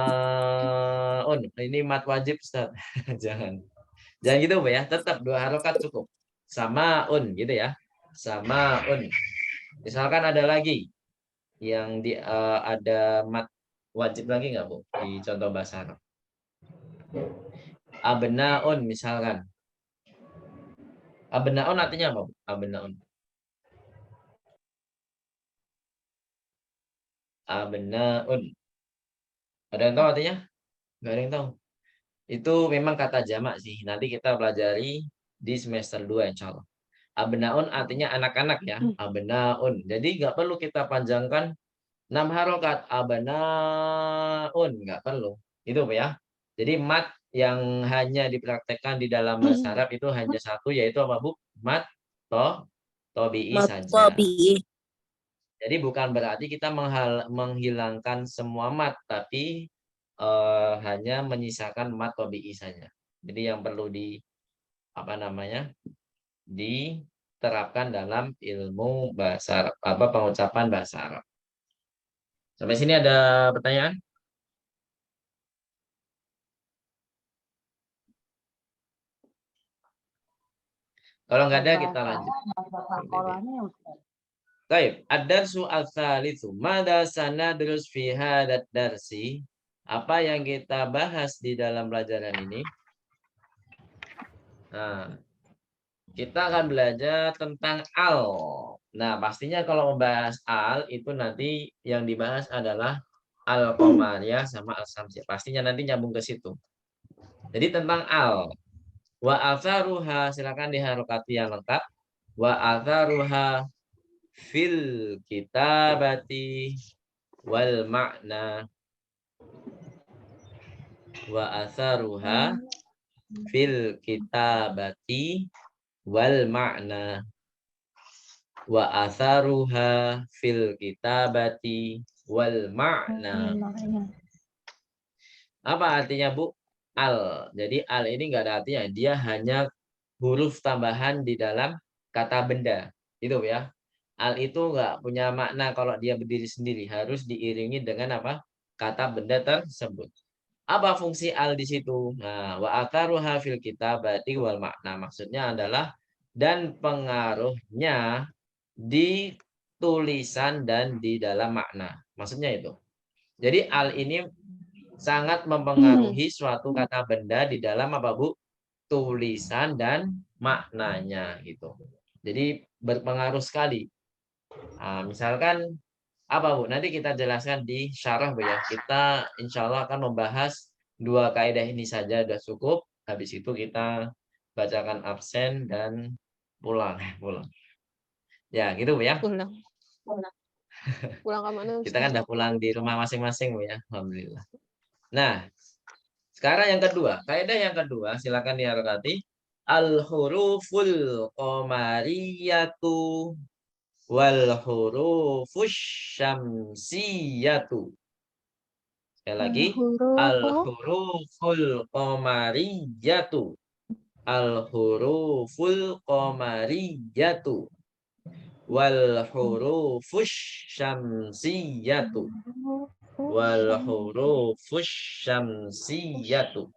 ini mat wajib Ustaz. Jangan. Jangan gitu Bu ya. Tetap dua harokat cukup. Sama gitu ya. Sama Misalkan ada lagi yang ada mat wajib lagi nggak Bu di contoh bahasa Arab? Abnaun misalkan. Abnaun artinya apa Bu? Abnaun. Abnaun. Ada yang tahu artinya? Nggak ada yang tahu. Itu memang kata jamak sih. Nanti kita pelajari di semester 2 insya Allah. Abnaun artinya anak-anak ya. Abnaun. Jadi nggak perlu kita panjangkan 6 harokat. Abnaun. Nggak perlu. Itu ya. Jadi mat yang hanya dipraktekkan di dalam bahasa Arab itu hanya satu, yaitu apa Bu? Mat tobi'i saja. Jadi bukan berarti kita menghilangkan semua mat, tapi hanya menyisakan mat tobi'i saja. Jadi yang perlu diterapkan dalam ilmu bahasa Arab, pengucapan bahasa Arab. Sampai sini ada pertanyaan? Kalau nggak ada kita lanjut. Baik, ad-darsu al-tsalitsu. Mada sanadrus fi hadat darsi? Apa yang kita bahas di dalam pelajaran ini? Nah, kita akan belajar tentang al. Nah, pastinya kalau membahas al itu nanti yang dibahas adalah al-qamariyah sama al-syamsiyah. Pastinya nanti nyambung ke situ. Jadi tentang al. Wa atharuha, silakan diharokati yang lengkap. wa atharuha fil kitabati wal makna. Wa atharuha fil kitabati wal makna. Wa atharuha fil kitabati wal makna. Apa artinya, Bu? Al. Jadi al ini enggak ada artinya. Dia hanya huruf tambahan di dalam kata benda. Itu ya. Al itu enggak punya makna kalau dia berdiri sendiri. Harus diiringi dengan apa? Kata benda tersebut. Apa fungsi al di situ? Nah, wa atharuha fil kitabati wal makna. Maksudnya adalah dan pengaruhnya di tulisan dan di dalam makna. Maksudnya itu. Jadi al ini sangat mempengaruhi suatu kata benda di dalam apa, Bu? Tulisan dan maknanya gitu. Jadi berpengaruh sekali. Nah, misalkan apa, Bu? Nanti kita jelaskan di syarah, Bu ya. Kita insya Allah akan membahas 2 kaidah ini saja sudah cukup. Habis itu kita bacakan absen dan pulang. Ya, gitu, Bu ya. Pulang. Pulang ke mana? Kita kan udah pulang di rumah masing-masing, Bu ya. Alhamdulillah. Nah, sekarang yang kedua, kaidah yang kedua, silakan diharokati. Al-huruful qamariyatu wal hurufus syamsiyatu. Sekali lagi, al-huruful qamariyatu. Al-huruful qamariyatu wal hurufus syamsiyatu. Wal hurufus syamsiyatu.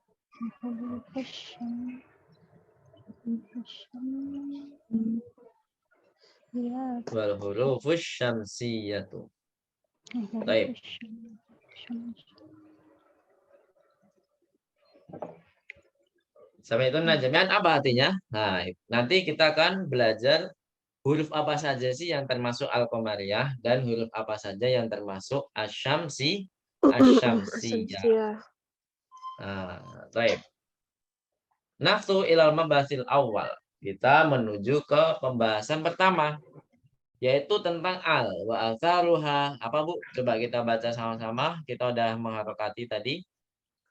Wal hurufus syamsiyatu. Baik. Sampai itu jami'an apa artinya? Nah, nanti kita akan belajar huruf apa saja sih yang termasuk al-qamariyah dan huruf apa saja yang termasuk asyamsiyah. Nah, baik. Nafsu ilal mabasil awal. Kita menuju ke pembahasan pertama, yaitu tentang al wa atharuha. Apa, Bu? Coba kita baca sama-sama. Kita udah mengharokati tadi.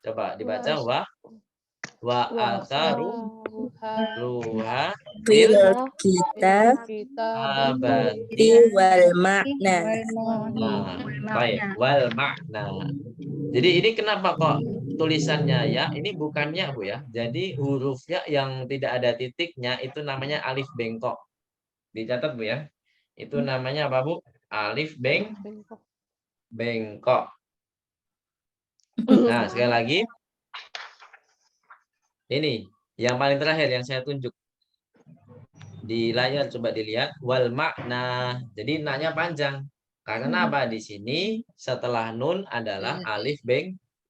Coba dibaca wa atharuha fil kitabati wal makna. Nah, baik, wal makna. Jadi ini kenapa kok tulisannya ya? Ini bukannya, Bu ya. Jadi hurufnya yang tidak ada titiknya itu namanya alif bengkok. Dicatat, Bu ya. Itu namanya apa, Bu? Alif bengkok. Nah, sekali lagi. Ini yang paling terakhir yang saya tunjuk. Di layar coba dilihat wal makna. Jadi naknya panjang. Karena apa? Di sini setelah nun adalah alif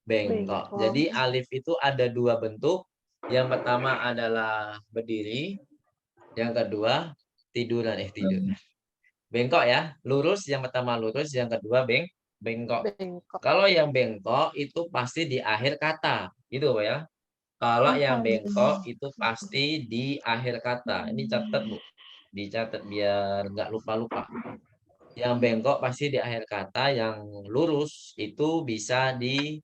bengkok. Jadi alif itu ada 2 bentuk. Yang pertama adalah berdiri. Yang kedua tiduran. Bengkok ya. Lurus, yang pertama lurus, yang kedua bengkok. Kalau yang bengkok itu pasti di akhir kata. Gitu, Bu ya. Kalau yang bengkok itu pasti di akhir kata. Ini catat, Bu. Dicatat biar nggak lupa-lupa. Yang bengkok pasti di akhir kata. Yang lurus itu bisa di...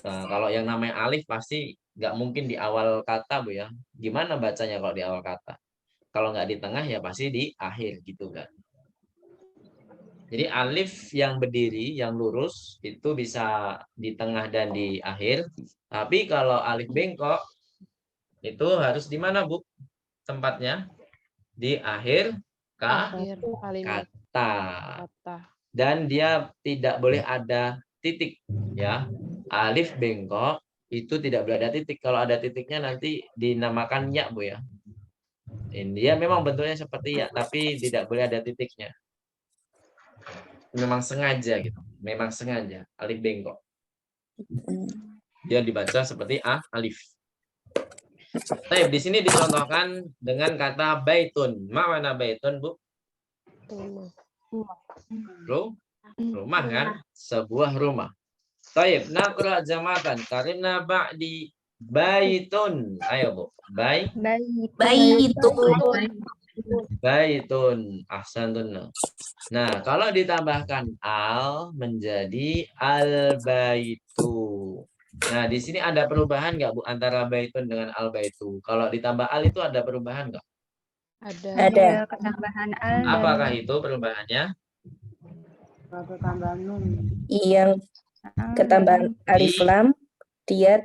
Nah, kalau yang namanya alif pasti nggak mungkin di awal kata, Bu ya. Gimana bacanya kalau di awal kata? Kalau nggak di tengah ya pasti di akhir gitu kan. Jadi alif yang berdiri, yang lurus, itu bisa di tengah dan di akhir. Tapi kalau alif bengkok, itu harus di mana, Bu? Tempatnya? Di akhir kata. Dan dia tidak boleh ada titik. Ya, alif bengkok, itu tidak boleh ada titik. Kalau ada titiknya nanti dinamakan ya, Bu ya. Ini dia memang bentuknya seperti ya, tapi tidak boleh ada titiknya. Memang sengaja gitu. Memang sengaja alif bengkok. Dia dibaca seperti alif. Baik, di sini dicontohkan dengan kata baitun. Mana baitun, Bu? Rumah kan? Sebuah rumah. Baik, naqra jamatan karena ba'di baitun. Ayo, Bu. Baitun. baitun. Ahsantun. Nah, kalau ditambahkan al menjadi al baitu. Nah, di sini ada perubahan nggak Bu antara baitun dengan al baitu? Kalau ditambah al itu ada perubahan nggak? Ada. Ada ketambahan al dan Apakah itu perubahannya? Kalau tambah nun. Yang al ketambahan dan alif lam dia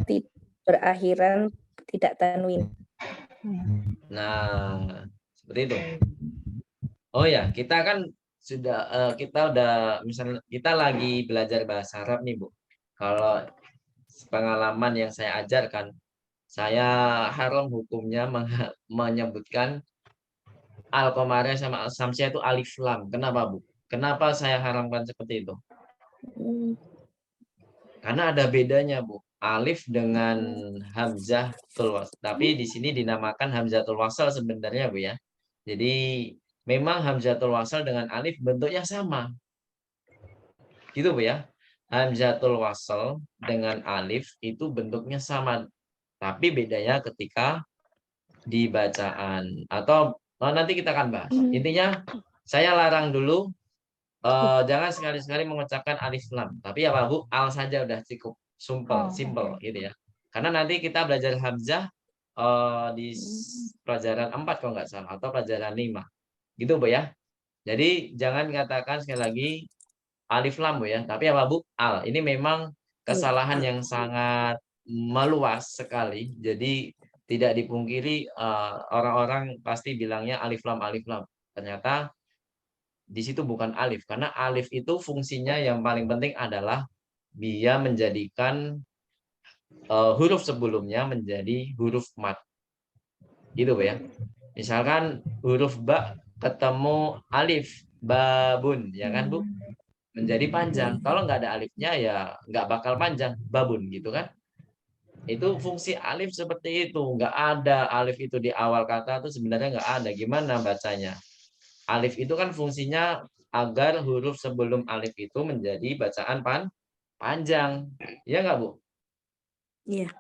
berakhiran tidak tanwin. Nah, seperti itu. Oh ya, kita kan kita udah misalnya kita lagi belajar bahasa Arab nih Bu. Kalau pengalaman yang saya ajarkan, saya haram hukumnya menyebutkan al-qamariyah sama al-syamsiyah itu alif lam. Kenapa Bu? Kenapa saya haramkan seperti itu? Karena ada bedanya Bu. Alif dengan hamzatul wasl. Tapi di sini dinamakan hamzatul wasl sebenarnya Bu ya. Jadi memang hamzatul wasl dengan alif bentuknya sama. Gitu Bu ya. Hamzatul wasl dengan alif itu bentuknya sama. Tapi bedanya ketika di bacaan. Atau nanti kita akan bahas. Intinya saya larang dulu jangan sekali-sekali mengucapkan alif lam. Tapi apa Bu? Al saja udah cukup. Simple gitu ya. Karena nanti kita belajar hamzah di pelajaran 4 kalau nggak salah. Atau pelajaran 5. Gitu Bu ya. Jadi jangan katakan sekali lagi alif lam Bu ya. Tapi apa Bu? Al. Ini memang kesalahan yang sangat meluas sekali. Jadi tidak dipungkiri orang-orang pasti bilangnya alif lam. Ternyata di situ bukan alif. Karena alif itu fungsinya yang paling penting adalah dia menjadikan huruf sebelumnya menjadi huruf mat. Gitu Bu ya. Misalkan huruf ba ketemu alif, babun, ya kan Bu? Menjadi panjang. Kalau nggak ada alifnya ya nggak bakal panjang, babun gitu kan. Itu fungsi alif seperti itu. Nggak ada alif itu di awal kata itu sebenarnya nggak ada. Gimana bacanya? Alif itu kan fungsinya agar huruf sebelum alif itu menjadi bacaan panjang. Ya nggak Bu? Iya.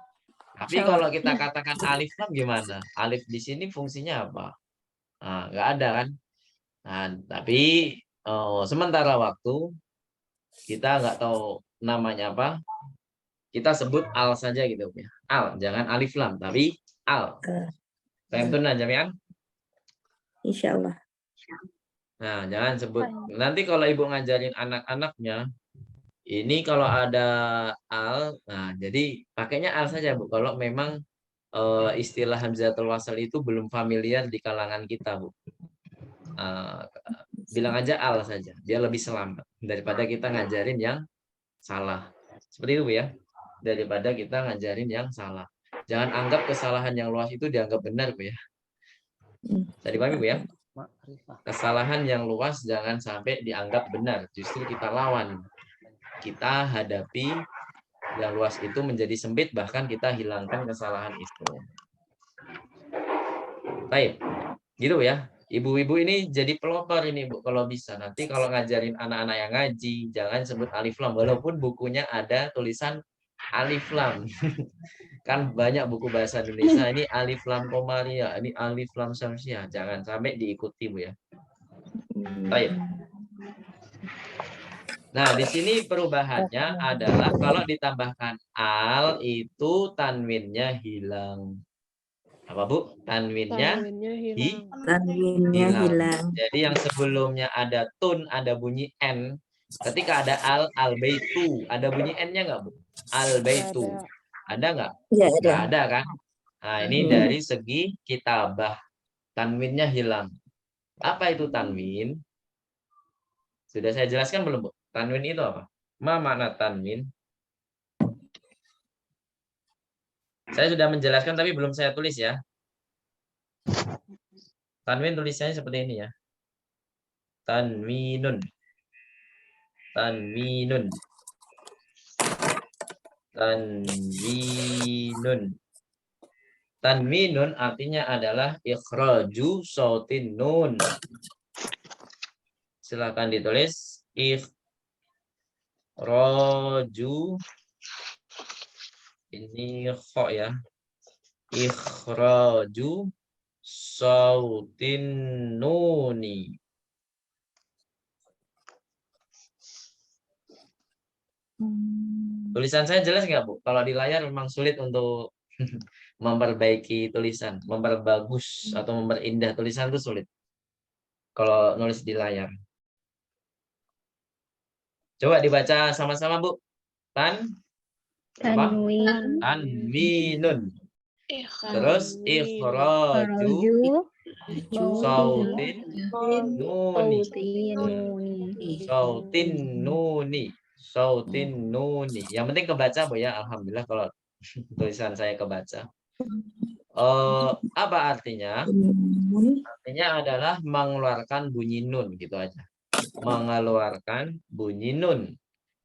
Tapi kalau kita katakan alif lam gimana? Alif di sini fungsinya apa? Nah, nggak ada kan? Nah, tapi sementara waktu kita nggak tahu namanya apa, kita sebut al saja gitu ya. Al, jangan alif lam, tapi al. Paham aja ya? Insya Allah. Nah, jangan sebut. Nanti kalau ibu ngajarin anak-anaknya, ini kalau ada al, nah jadi pakainya al saja Bu. Kalau memang istilah hamzatul wasl itu belum familiar di kalangan kita Bu. Bilang aja al saja, dia lebih selamat daripada kita ngajarin yang salah. Seperti itu Bu ya. Daripada kita ngajarin yang salah. Jangan anggap kesalahan yang luas itu dianggap benar Bu ya. Tadi paham Bu ya? Kesalahan yang luas jangan sampai dianggap benar. Justru kita lawan. Kita hadapi yang luas itu menjadi sempit, bahkan kita hilangkan kesalahan itu. Baik. Gitu ya. Ibu-ibu ini jadi pelopor ini Bu kalau bisa. Nanti kalau ngajarin anak-anak yang ngaji, jangan sebut alif lam walaupun bukunya ada tulisan alif lam. Kan banyak buku bahasa Indonesia ini alif lam qamariyah, ini alif lam syamsiyah. Jangan sampai diikuti Bu ya. Baik. Nah, di sini perubahannya adalah kalau ditambahkan al itu tanwinnya hilang. Apa Bu? Tanwinnya hilang. Jadi yang sebelumnya ada tun, ada bunyi n. Ketika ada al baitu, ada bunyi n-nya nggak Bu? Al baitu. Ada nggak? Nggak ada kan? Nah, ini dari segi kitabah. Tanwinnya hilang. Apa itu tanwin? Sudah saya jelaskan belum Bu? Tanwin itu apa? Ma makna tanwin? Saya sudah menjelaskan tapi belum saya tulis ya. Tanwin tulisannya seperti ini ya. Tanwinun. Tanwinun. Tanwinun. Tanwinun artinya adalah ikhraju sautin nun. Silakan ditulis ikhraju, ini kho ya. Ikhraju sautin nuni. Tulisan saya jelas nggak, Bu? Kalau di layar memang sulit untuk memperbaiki tulisan, memperbagus atau memperindah tulisan itu sulit. Kalau nulis di layar. Coba dibaca sama-sama, Bu. Tanwin. Tanwinun. Terus ikhraju sautin nuni. Sautin nuni. Sautin nuni. Yang penting kebaca, Bu ya. Alhamdulillah kalau tulisan saya kebaca. Apa artinya? Artinya adalah mengeluarkan bunyi nun gitu aja. Mengeluarkan bunyi nun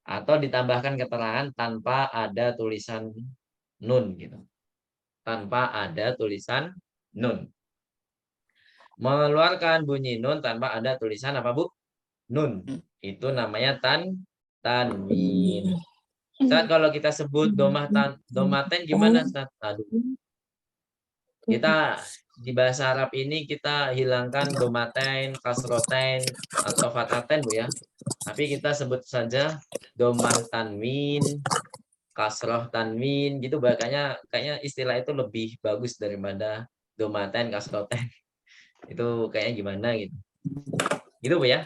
atau ditambahkan keterangan tanpa ada tulisan nun gitu. Tanpa ada tulisan nun. Mengeluarkan bunyi nun tanpa ada tulisan apa, Bu? Nun. Itu namanya tanwin. Saat kalau kita sebut domaten gimana, Ustaz? Aduh. Kita di bahasa Arab ini kita hilangkan domaten, kasroten, atau fataten, Bu ya. Tapi kita sebut saja domah tanwin, kasroh tanwin gitu, kayaknya istilah itu lebih bagus daripada domaten, kasroten. Itu kayaknya gimana gitu. Gitu, Bu ya.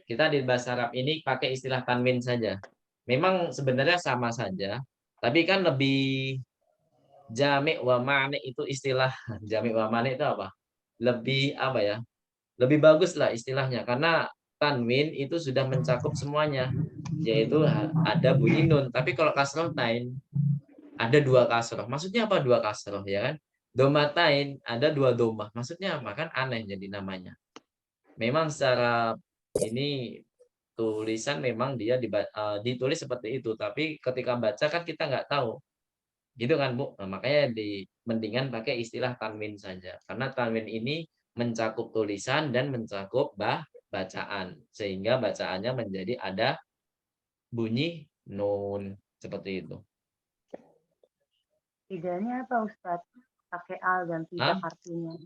Kita di bahasa Arab ini pakai istilah tanwin saja. Memang sebenarnya sama saja, tapi kan lebih jami' wa ma'ni itu istilah jami' wa ma'ni itu apa? Lebih apa ya? Lebih bagus lah istilahnya karena tanwin itu sudah mencakup semuanya, yaitu ada bunyi nun. Tapi kalau kasrotain ada dua kasroh. Maksudnya apa dua kasroh ya kan? Domatain ada dua domah. Maksudnya apa? Kan aneh jadi namanya. Memang secara ini tulisan memang dia ditulis seperti itu, tapi ketika baca kan kita nggak tahu. Gitu kan, Bu? Nah, makanya mendingan pakai istilah tanwin saja. Karena tanwin ini mencakup tulisan dan mencakup bacaan. Sehingga bacaannya menjadi ada bunyi nun. Seperti itu. Bedanya apa, Ustadz? Pakai al dan tidak artinya.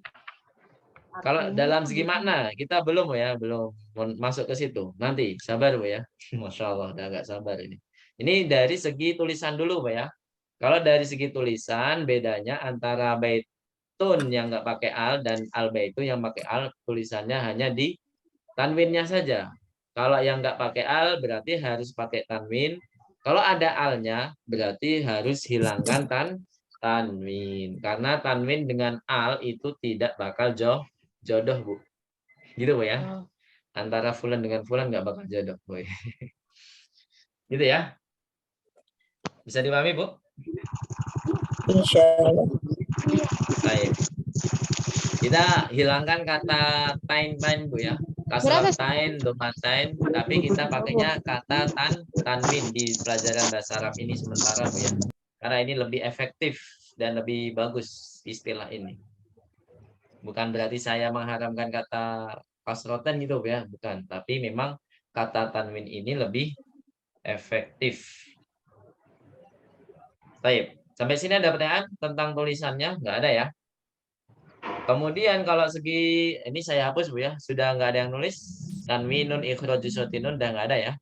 Kalau dalam segi makna, kita belum ya, belum masuk ke situ. Nanti, sabar, Bu ya. Masya Allah, udah agak sabar ini. Ini dari segi tulisan dulu, Bu ya. Kalau dari segi tulisan, bedanya antara baitun yang nggak pakai al dan al baitun yang pakai al, tulisannya hanya di tanwinnya saja. Kalau yang nggak pakai al, berarti harus pakai tanwin. Kalau ada alnya, berarti harus hilangkan tanwin. Karena tanwin dengan al itu tidak bakal jodoh, Bu. Gitu, Bu ya. Antara fulan dengan fulan nggak bakal jodoh, Bu. Gitu ya. Bisa dipahami, Bu? Insya Allah. Baik. Kita hilangkan kata tain, Bu ya. Kasrotain, domatain, tapi kita pakainya kata tanwin di pelajaran bahasa Arab ini sementara, Bu ya. Karena ini lebih efektif dan lebih bagus istilah ini. Bukan berarti saya mengharamkan kata kasrotan gitu, Bu ya, bukan. Tapi memang kata tanwin ini lebih efektif. Baik. Sampai sini ada pertanyaan tentang tulisannya? Nggak ada ya? Kemudian kalau segi, ini saya hapus, Bu ya. Sudah nggak ada yang nulis. Tanwinun, ikhraju sotinun, udah nggak ada ya.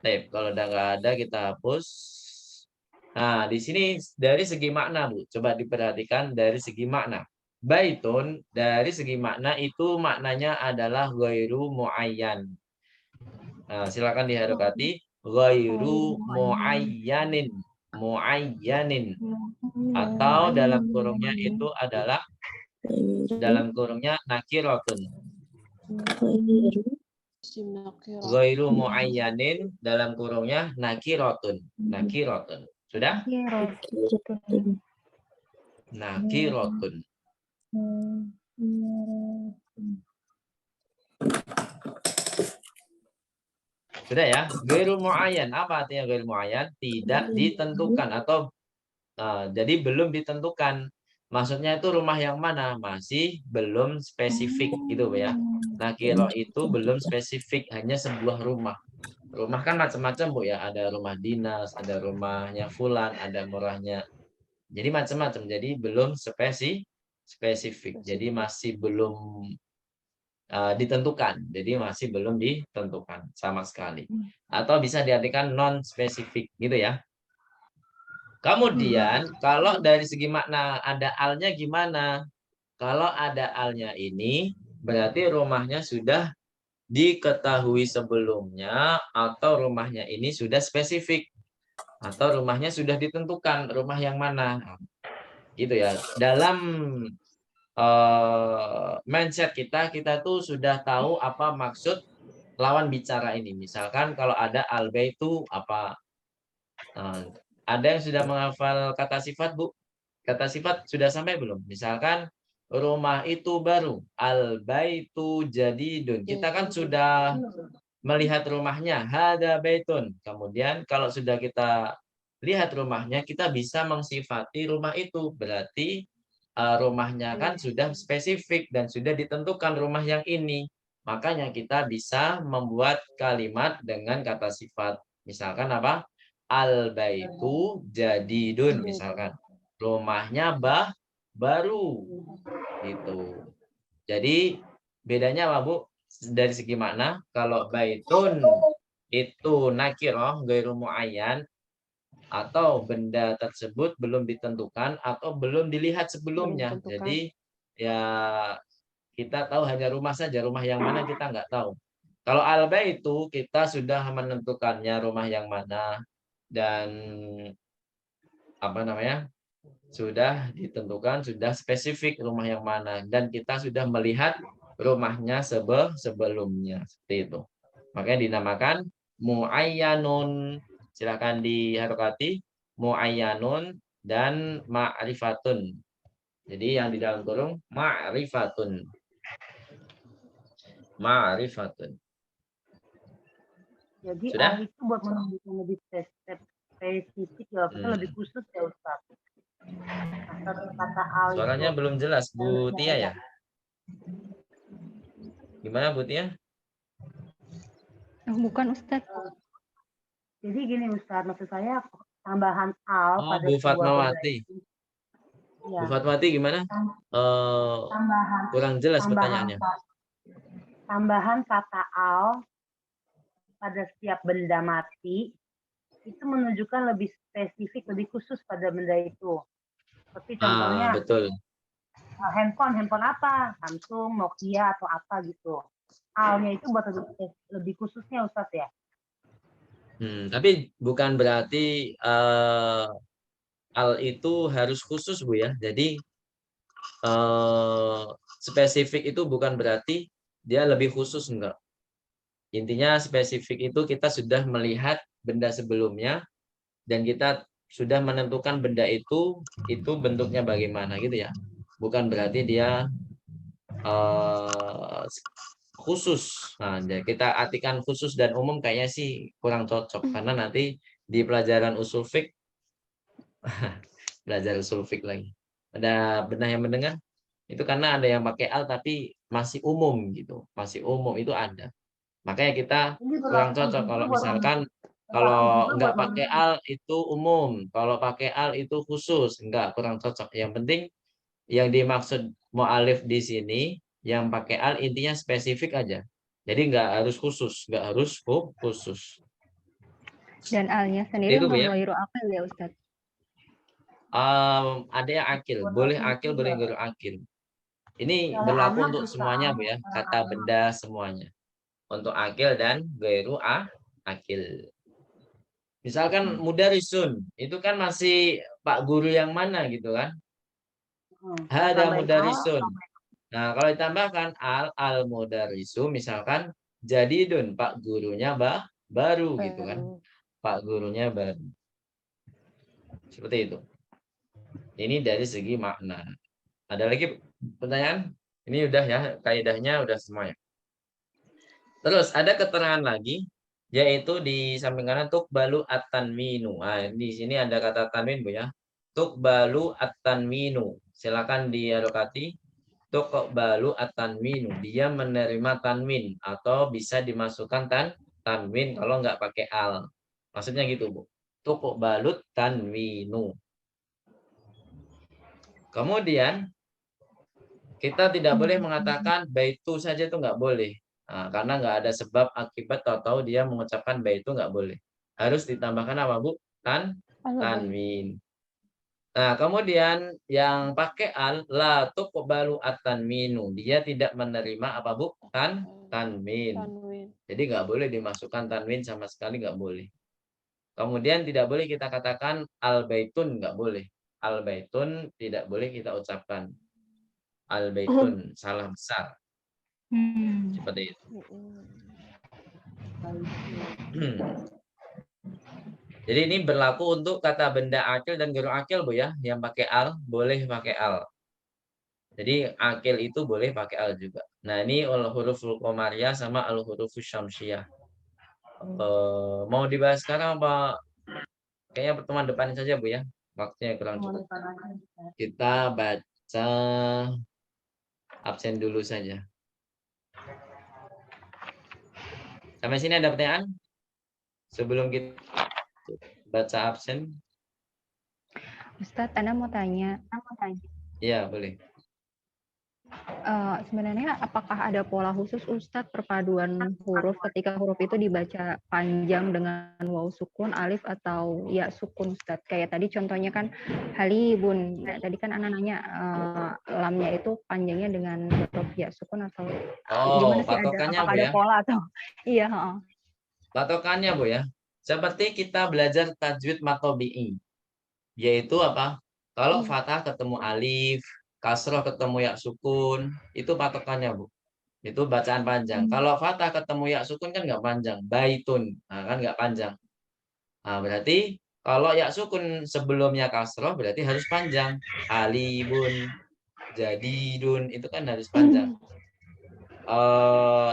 Baik, kalau udah nggak ada, kita hapus. Nah, di sini dari segi makna, Bu. Coba diperhatikan dari segi makna. Baitun, dari segi makna itu maknanya adalah ghairu muayyan. Nah, silakan diharokati. Ghairu muayyanin. Muayyanin. Atau dalam kurungnya itu adalah dalam kurungnya nakiratun. Ghairu muayyanin dalam kurungnya nakiratun. Nakiratun. Sudah? Nakiratun. Sudah ya? Ghairu muayyan. Apa artinya ghairu muayyan? Tidak ditentukan atau jadi belum ditentukan. Maksudnya itu rumah yang mana? Masih belum spesifik gitu ya. Nakiro itu belum spesifik, hanya sebuah rumah. Rumah kan macam-macam, Bu ya. Ada rumah dinas, ada rumahnya fulan, ada murahnya. Jadi macam-macam. Jadi belum spesifik. spesifik. Jadi masih belum ditentukan. Jadi masih belum ditentukan sama sekali. Atau bisa diartikan non spesifik gitu ya. Kemudian kalau dari segi makna ada alnya gimana? Kalau ada alnya ini berarti rumahnya sudah diketahui sebelumnya atau rumahnya ini sudah spesifik atau rumahnya sudah ditentukan rumah yang mana. Gitu ya. Dalam mindset kita tuh sudah tahu apa maksud lawan bicara ini. Misalkan kalau ada al-baitu apa? Ada yang sudah menghafal kata sifat, Bu? Kata sifat sudah sampai belum? Misalkan rumah itu baru, al-baitu jadidun. Kita kan sudah melihat rumahnya, hada baitun. Kemudian kalau sudah kita lihat rumahnya, kita bisa mensifati rumah itu. Berarti rumahnya kan sudah spesifik dan sudah ditentukan rumah yang ini. Makanya kita bisa membuat kalimat dengan kata sifat. Misalkan apa? Al-baitu jadidun misalkan. Rumahnya baru gitu. Jadi bedanya apa, Bu? Dari segi makna, kalau baitun itu nakirah ghairu muayyan atau benda tersebut belum ditentukan atau belum dilihat sebelumnya. Jadi ya kita tahu hanya rumah saja, rumah yang mana kita nggak tahu. Kalau al-baitu kita sudah menentukannya rumah yang mana dan apa namanya? Sudah ditentukan, sudah spesifik rumah yang mana dan kita sudah melihat rumahnya sebelumnya seperti itu. Makanya dinamakan muayyanun. Silakan diharokati muayyanun dan ma'rifatun. Jadi yang di dalam kurung ma'rifatun. Ma'rifatun. Jadi Sudah? al itu buat menunjukkan lebih spesifik ya, kita lebih khusus ya Ustaz. Atau kata al Suaranya itu belum jelas, Bu Tia ya? Gimana Bu Tia? Oh, bukan Ustadz. jadi gini Ustaz, maksud saya tambahan al Oh, pada Bu sebuah benda Fatmawati. itu. Bu Ya, Fatmawati gimana? Kurang jelas pertanyaannya. tambahan kata al pada setiap benda mati itu menunjukkan lebih spesifik, lebih khusus pada benda itu. Seperti contohnya Betul. handphone apa? Samsung, Nokia atau apa gitu. Al-nya itu buat lebih khususnya Ustaz ya. Tapi bukan berarti al itu harus khusus Bu ya. Jadi spesifik itu bukan berarti dia lebih khusus enggak. Intinya spesifik itu kita sudah melihat benda sebelumnya dan kita sudah menentukan benda itu bentuknya bagaimana gitu ya. Bukan berarti dia khusus. Nah, kita artikan khusus dan umum kayaknya sih kurang cocok karena nanti di pelajaran usul fiqh belajar usul fiqh lagi. Ada benar yang mendengar? Itu karena ada yang pakai al tapi masih umum gitu. Masih umum itu ada. Makanya kita kurang cocok kalau misalkan kalau nggak pakai al itu umum, kalau pakai al itu khusus, nggak, kurang cocok. Yang penting yang dimaksud mu'alif di sini yang pakai al intinya spesifik aja. Jadi nggak harus khusus, nggak harus khusus. Dan alnya sendiri Itu ya. ghairu aqil ya Ustadz. Ada yang akil, boleh akil, boleh nggak akil. Ini berlaku untuk semuanya Bu ya, kata benda semuanya. Untuk akil dan ghairu akil. Misalkan mudarisun, itu kan masih Pak Guru yang mana gitu kan? Hada mudarisun. Nah, kalau ditambahkan al mudarisu misalkan jadidun, Pak Gurunya baru gitu kan. Pak Gurunya baru. Seperti itu. Ini dari segi makna. Ada lagi pertanyaan? Ini udah ya, kaidahnya udah semuanya. Terus ada keterangan lagi, yaitu di samping kanan tuqbalu at-tanwinu. Nah, di sini ada kata tanwin Bu ya. Tuqbalu at-tanwinu. Silakan dialokati. Tuqbalu at-tanwinu. Dia menerima tanwin atau bisa dimasukkan tanwin kalau nggak pakai al. Maksudnya gitu Bu. Tuqbalu tanwinu. Kemudian Kita tidak boleh mengatakan baitu saja itu nggak boleh. Nah, karena nggak ada sebab akibat tahu-tahu dia mengucapkan baitu nggak boleh. Harus ditambahkan apa, Bu? Tanwin. Nah, kemudian yang pakai al la tuqbalu at-tanwinu. Dia tidak menerima apa, Bu? Tanwin. Tanwin. Jadi nggak boleh dimasukkan tanwin sama sekali, nggak boleh. Kemudian tidak boleh kita katakan al-baitun, nggak boleh. Al-baitun tidak boleh kita ucapkan. Al-baitun, salah besar. Seperti itu. Jadi ini berlaku untuk kata benda akil dan ghairul akil, Bu ya. Yang pakai al, boleh pakai al. Jadi akil itu boleh pakai al juga. Nah, ini al-huruful qamariyah sama al-hurufus syamsiyah. Mau dibahas sekarang apa? Kayaknya pertemuan depan saja, Bu ya. Waktunya kurang cukup. Kita baca absen dulu saja. Sampai sini ada pertanyaan? Sebelum kita baca absen. Ustadz, Ana mau tanya. Iya, boleh. Sebenarnya apakah ada pola khusus Ustadz perpaduan huruf ketika huruf itu dibaca panjang dengan waw sukun, alif atau ya sukun Ustadz? Kayak tadi contohnya kan halibun. Nah, tadi kan Ana nanya lamnya itu panjangnya dengan huruf ya sukun atau gimana sih, patokannya, apakah Bu, ada ya? pola atau iya, Patokannya, Bu ya. Seperti kita belajar tajwid matobi'i. Yaitu apa? Kalau fathah ketemu alif, kasroh ketemu ya sukun, itu patokannya, Bu. Itu bacaan panjang. Kalau fathah ketemu ya sukun kan nggak panjang. Baitun, nah, kan nggak panjang. Nah, berarti kalau ya sukun sebelumnya kasroh berarti harus panjang. Alibun, jadidun, itu kan harus panjang.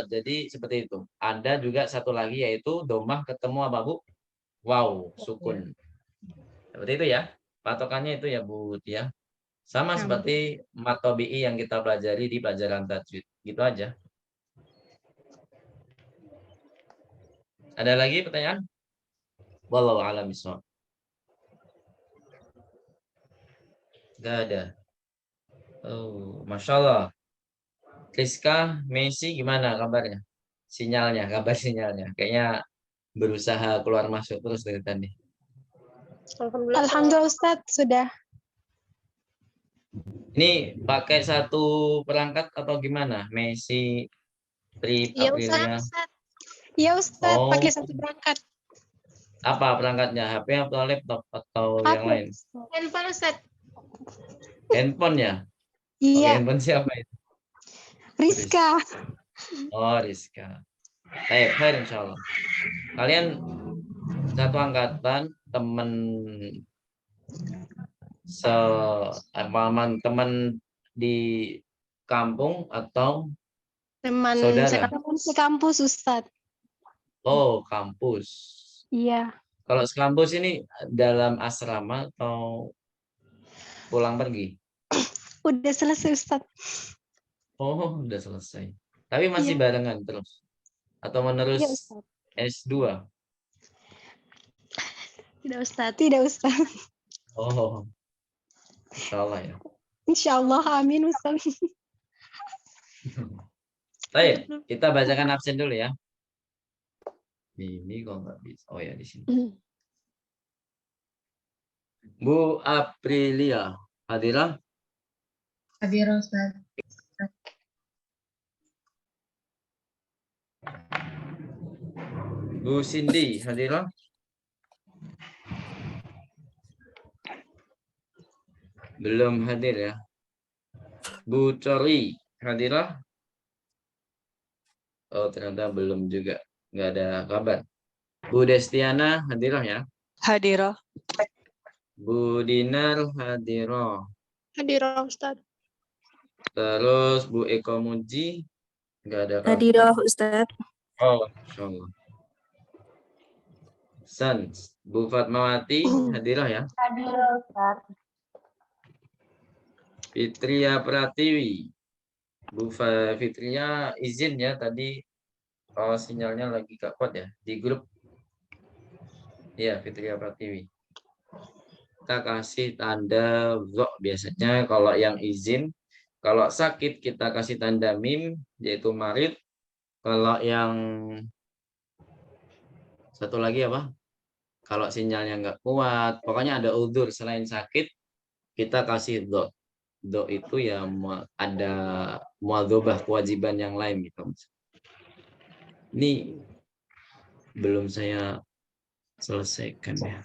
Jadi seperti itu. Ada juga satu lagi yaitu domah ketemu apa, Bu? Wow, sukun. Seperti itu ya. Patokannya itu ya, Bu Tia. Sama seperti matobi'i yang kita pelajari di pelajaran tajwid. Gitu aja. Ada lagi pertanyaan? Wallahu a'lam bishawab. Gak ada. Oh, Masya Allah. Rizka, Messi gimana kabarnya? Sinyalnya, kabar sinyalnya. Kayaknya berusaha keluar masuk terus dari tadi. Alhamdulillah Ustadz sudah. Ini pakai satu perangkat atau gimana? Messi, Tri, Iya Aprilia. Ustadz. Iya Ustadz, Oh, pakai satu perangkat. apa perangkatnya? HP atau laptop atau yang lain? Handphone Ustadz. Handphone ya? Oke, Iya, handphone siapa itu? Rizka. Oh, Rizka. Baik, baik, insya Allah. Kalian satu angkatan, teman teman di kampung atau Teman saudara? sekampus Ustadz. Oh, kampus. Iya. Kalau sekampus ini dalam asrama atau pulang pergi? Udah selesai Ustadz. Oh, udah selesai. Tapi masih barengan terus? Atau menerus Iya Ustadz. S2? Tidak Ustadz, tidak Ustadz. Oh, insya Allah ya. Insya Allah, amin Ustadz. Baik, kita bacakan absen dulu ya. Ini kok nggak bisa. Oh ya, di sini. Bu Aprilia, hadirah? Hadir Ustaz. Bu Cindy, hadirah? Belum hadir ya. Bu Cori, hadirah? Oh, ternyata belum juga. Nggak ada kabar. Bu Destiana, hadirah ya? Hadirah. Bu Dinar, hadirah. Hadirah Ustadz. Terus Bu Eko Muji, nggak ada kabar. Hadirah Ustaz. Oh, insya Allah. Sans, Bu Fatmawati, hadirah ya? Hadirah Ustaz. Fitria Pratiwi. Bu Fitria izin ya tadi sinyalnya lagi gak kuat ya di grup. Iya, Fitria Pratiwi. Kita kasih tanda blok biasanya kalau yang izin Kalau sakit kita kasih tanda mim, yaitu marid. Kalau yang satu lagi apa? Kalau sinyalnya nggak kuat, pokoknya ada udzur selain sakit, kita kasih do. Do itu ya ada muadzobah, kewajiban yang lain gitu. Ini belum saya selesaikan ya.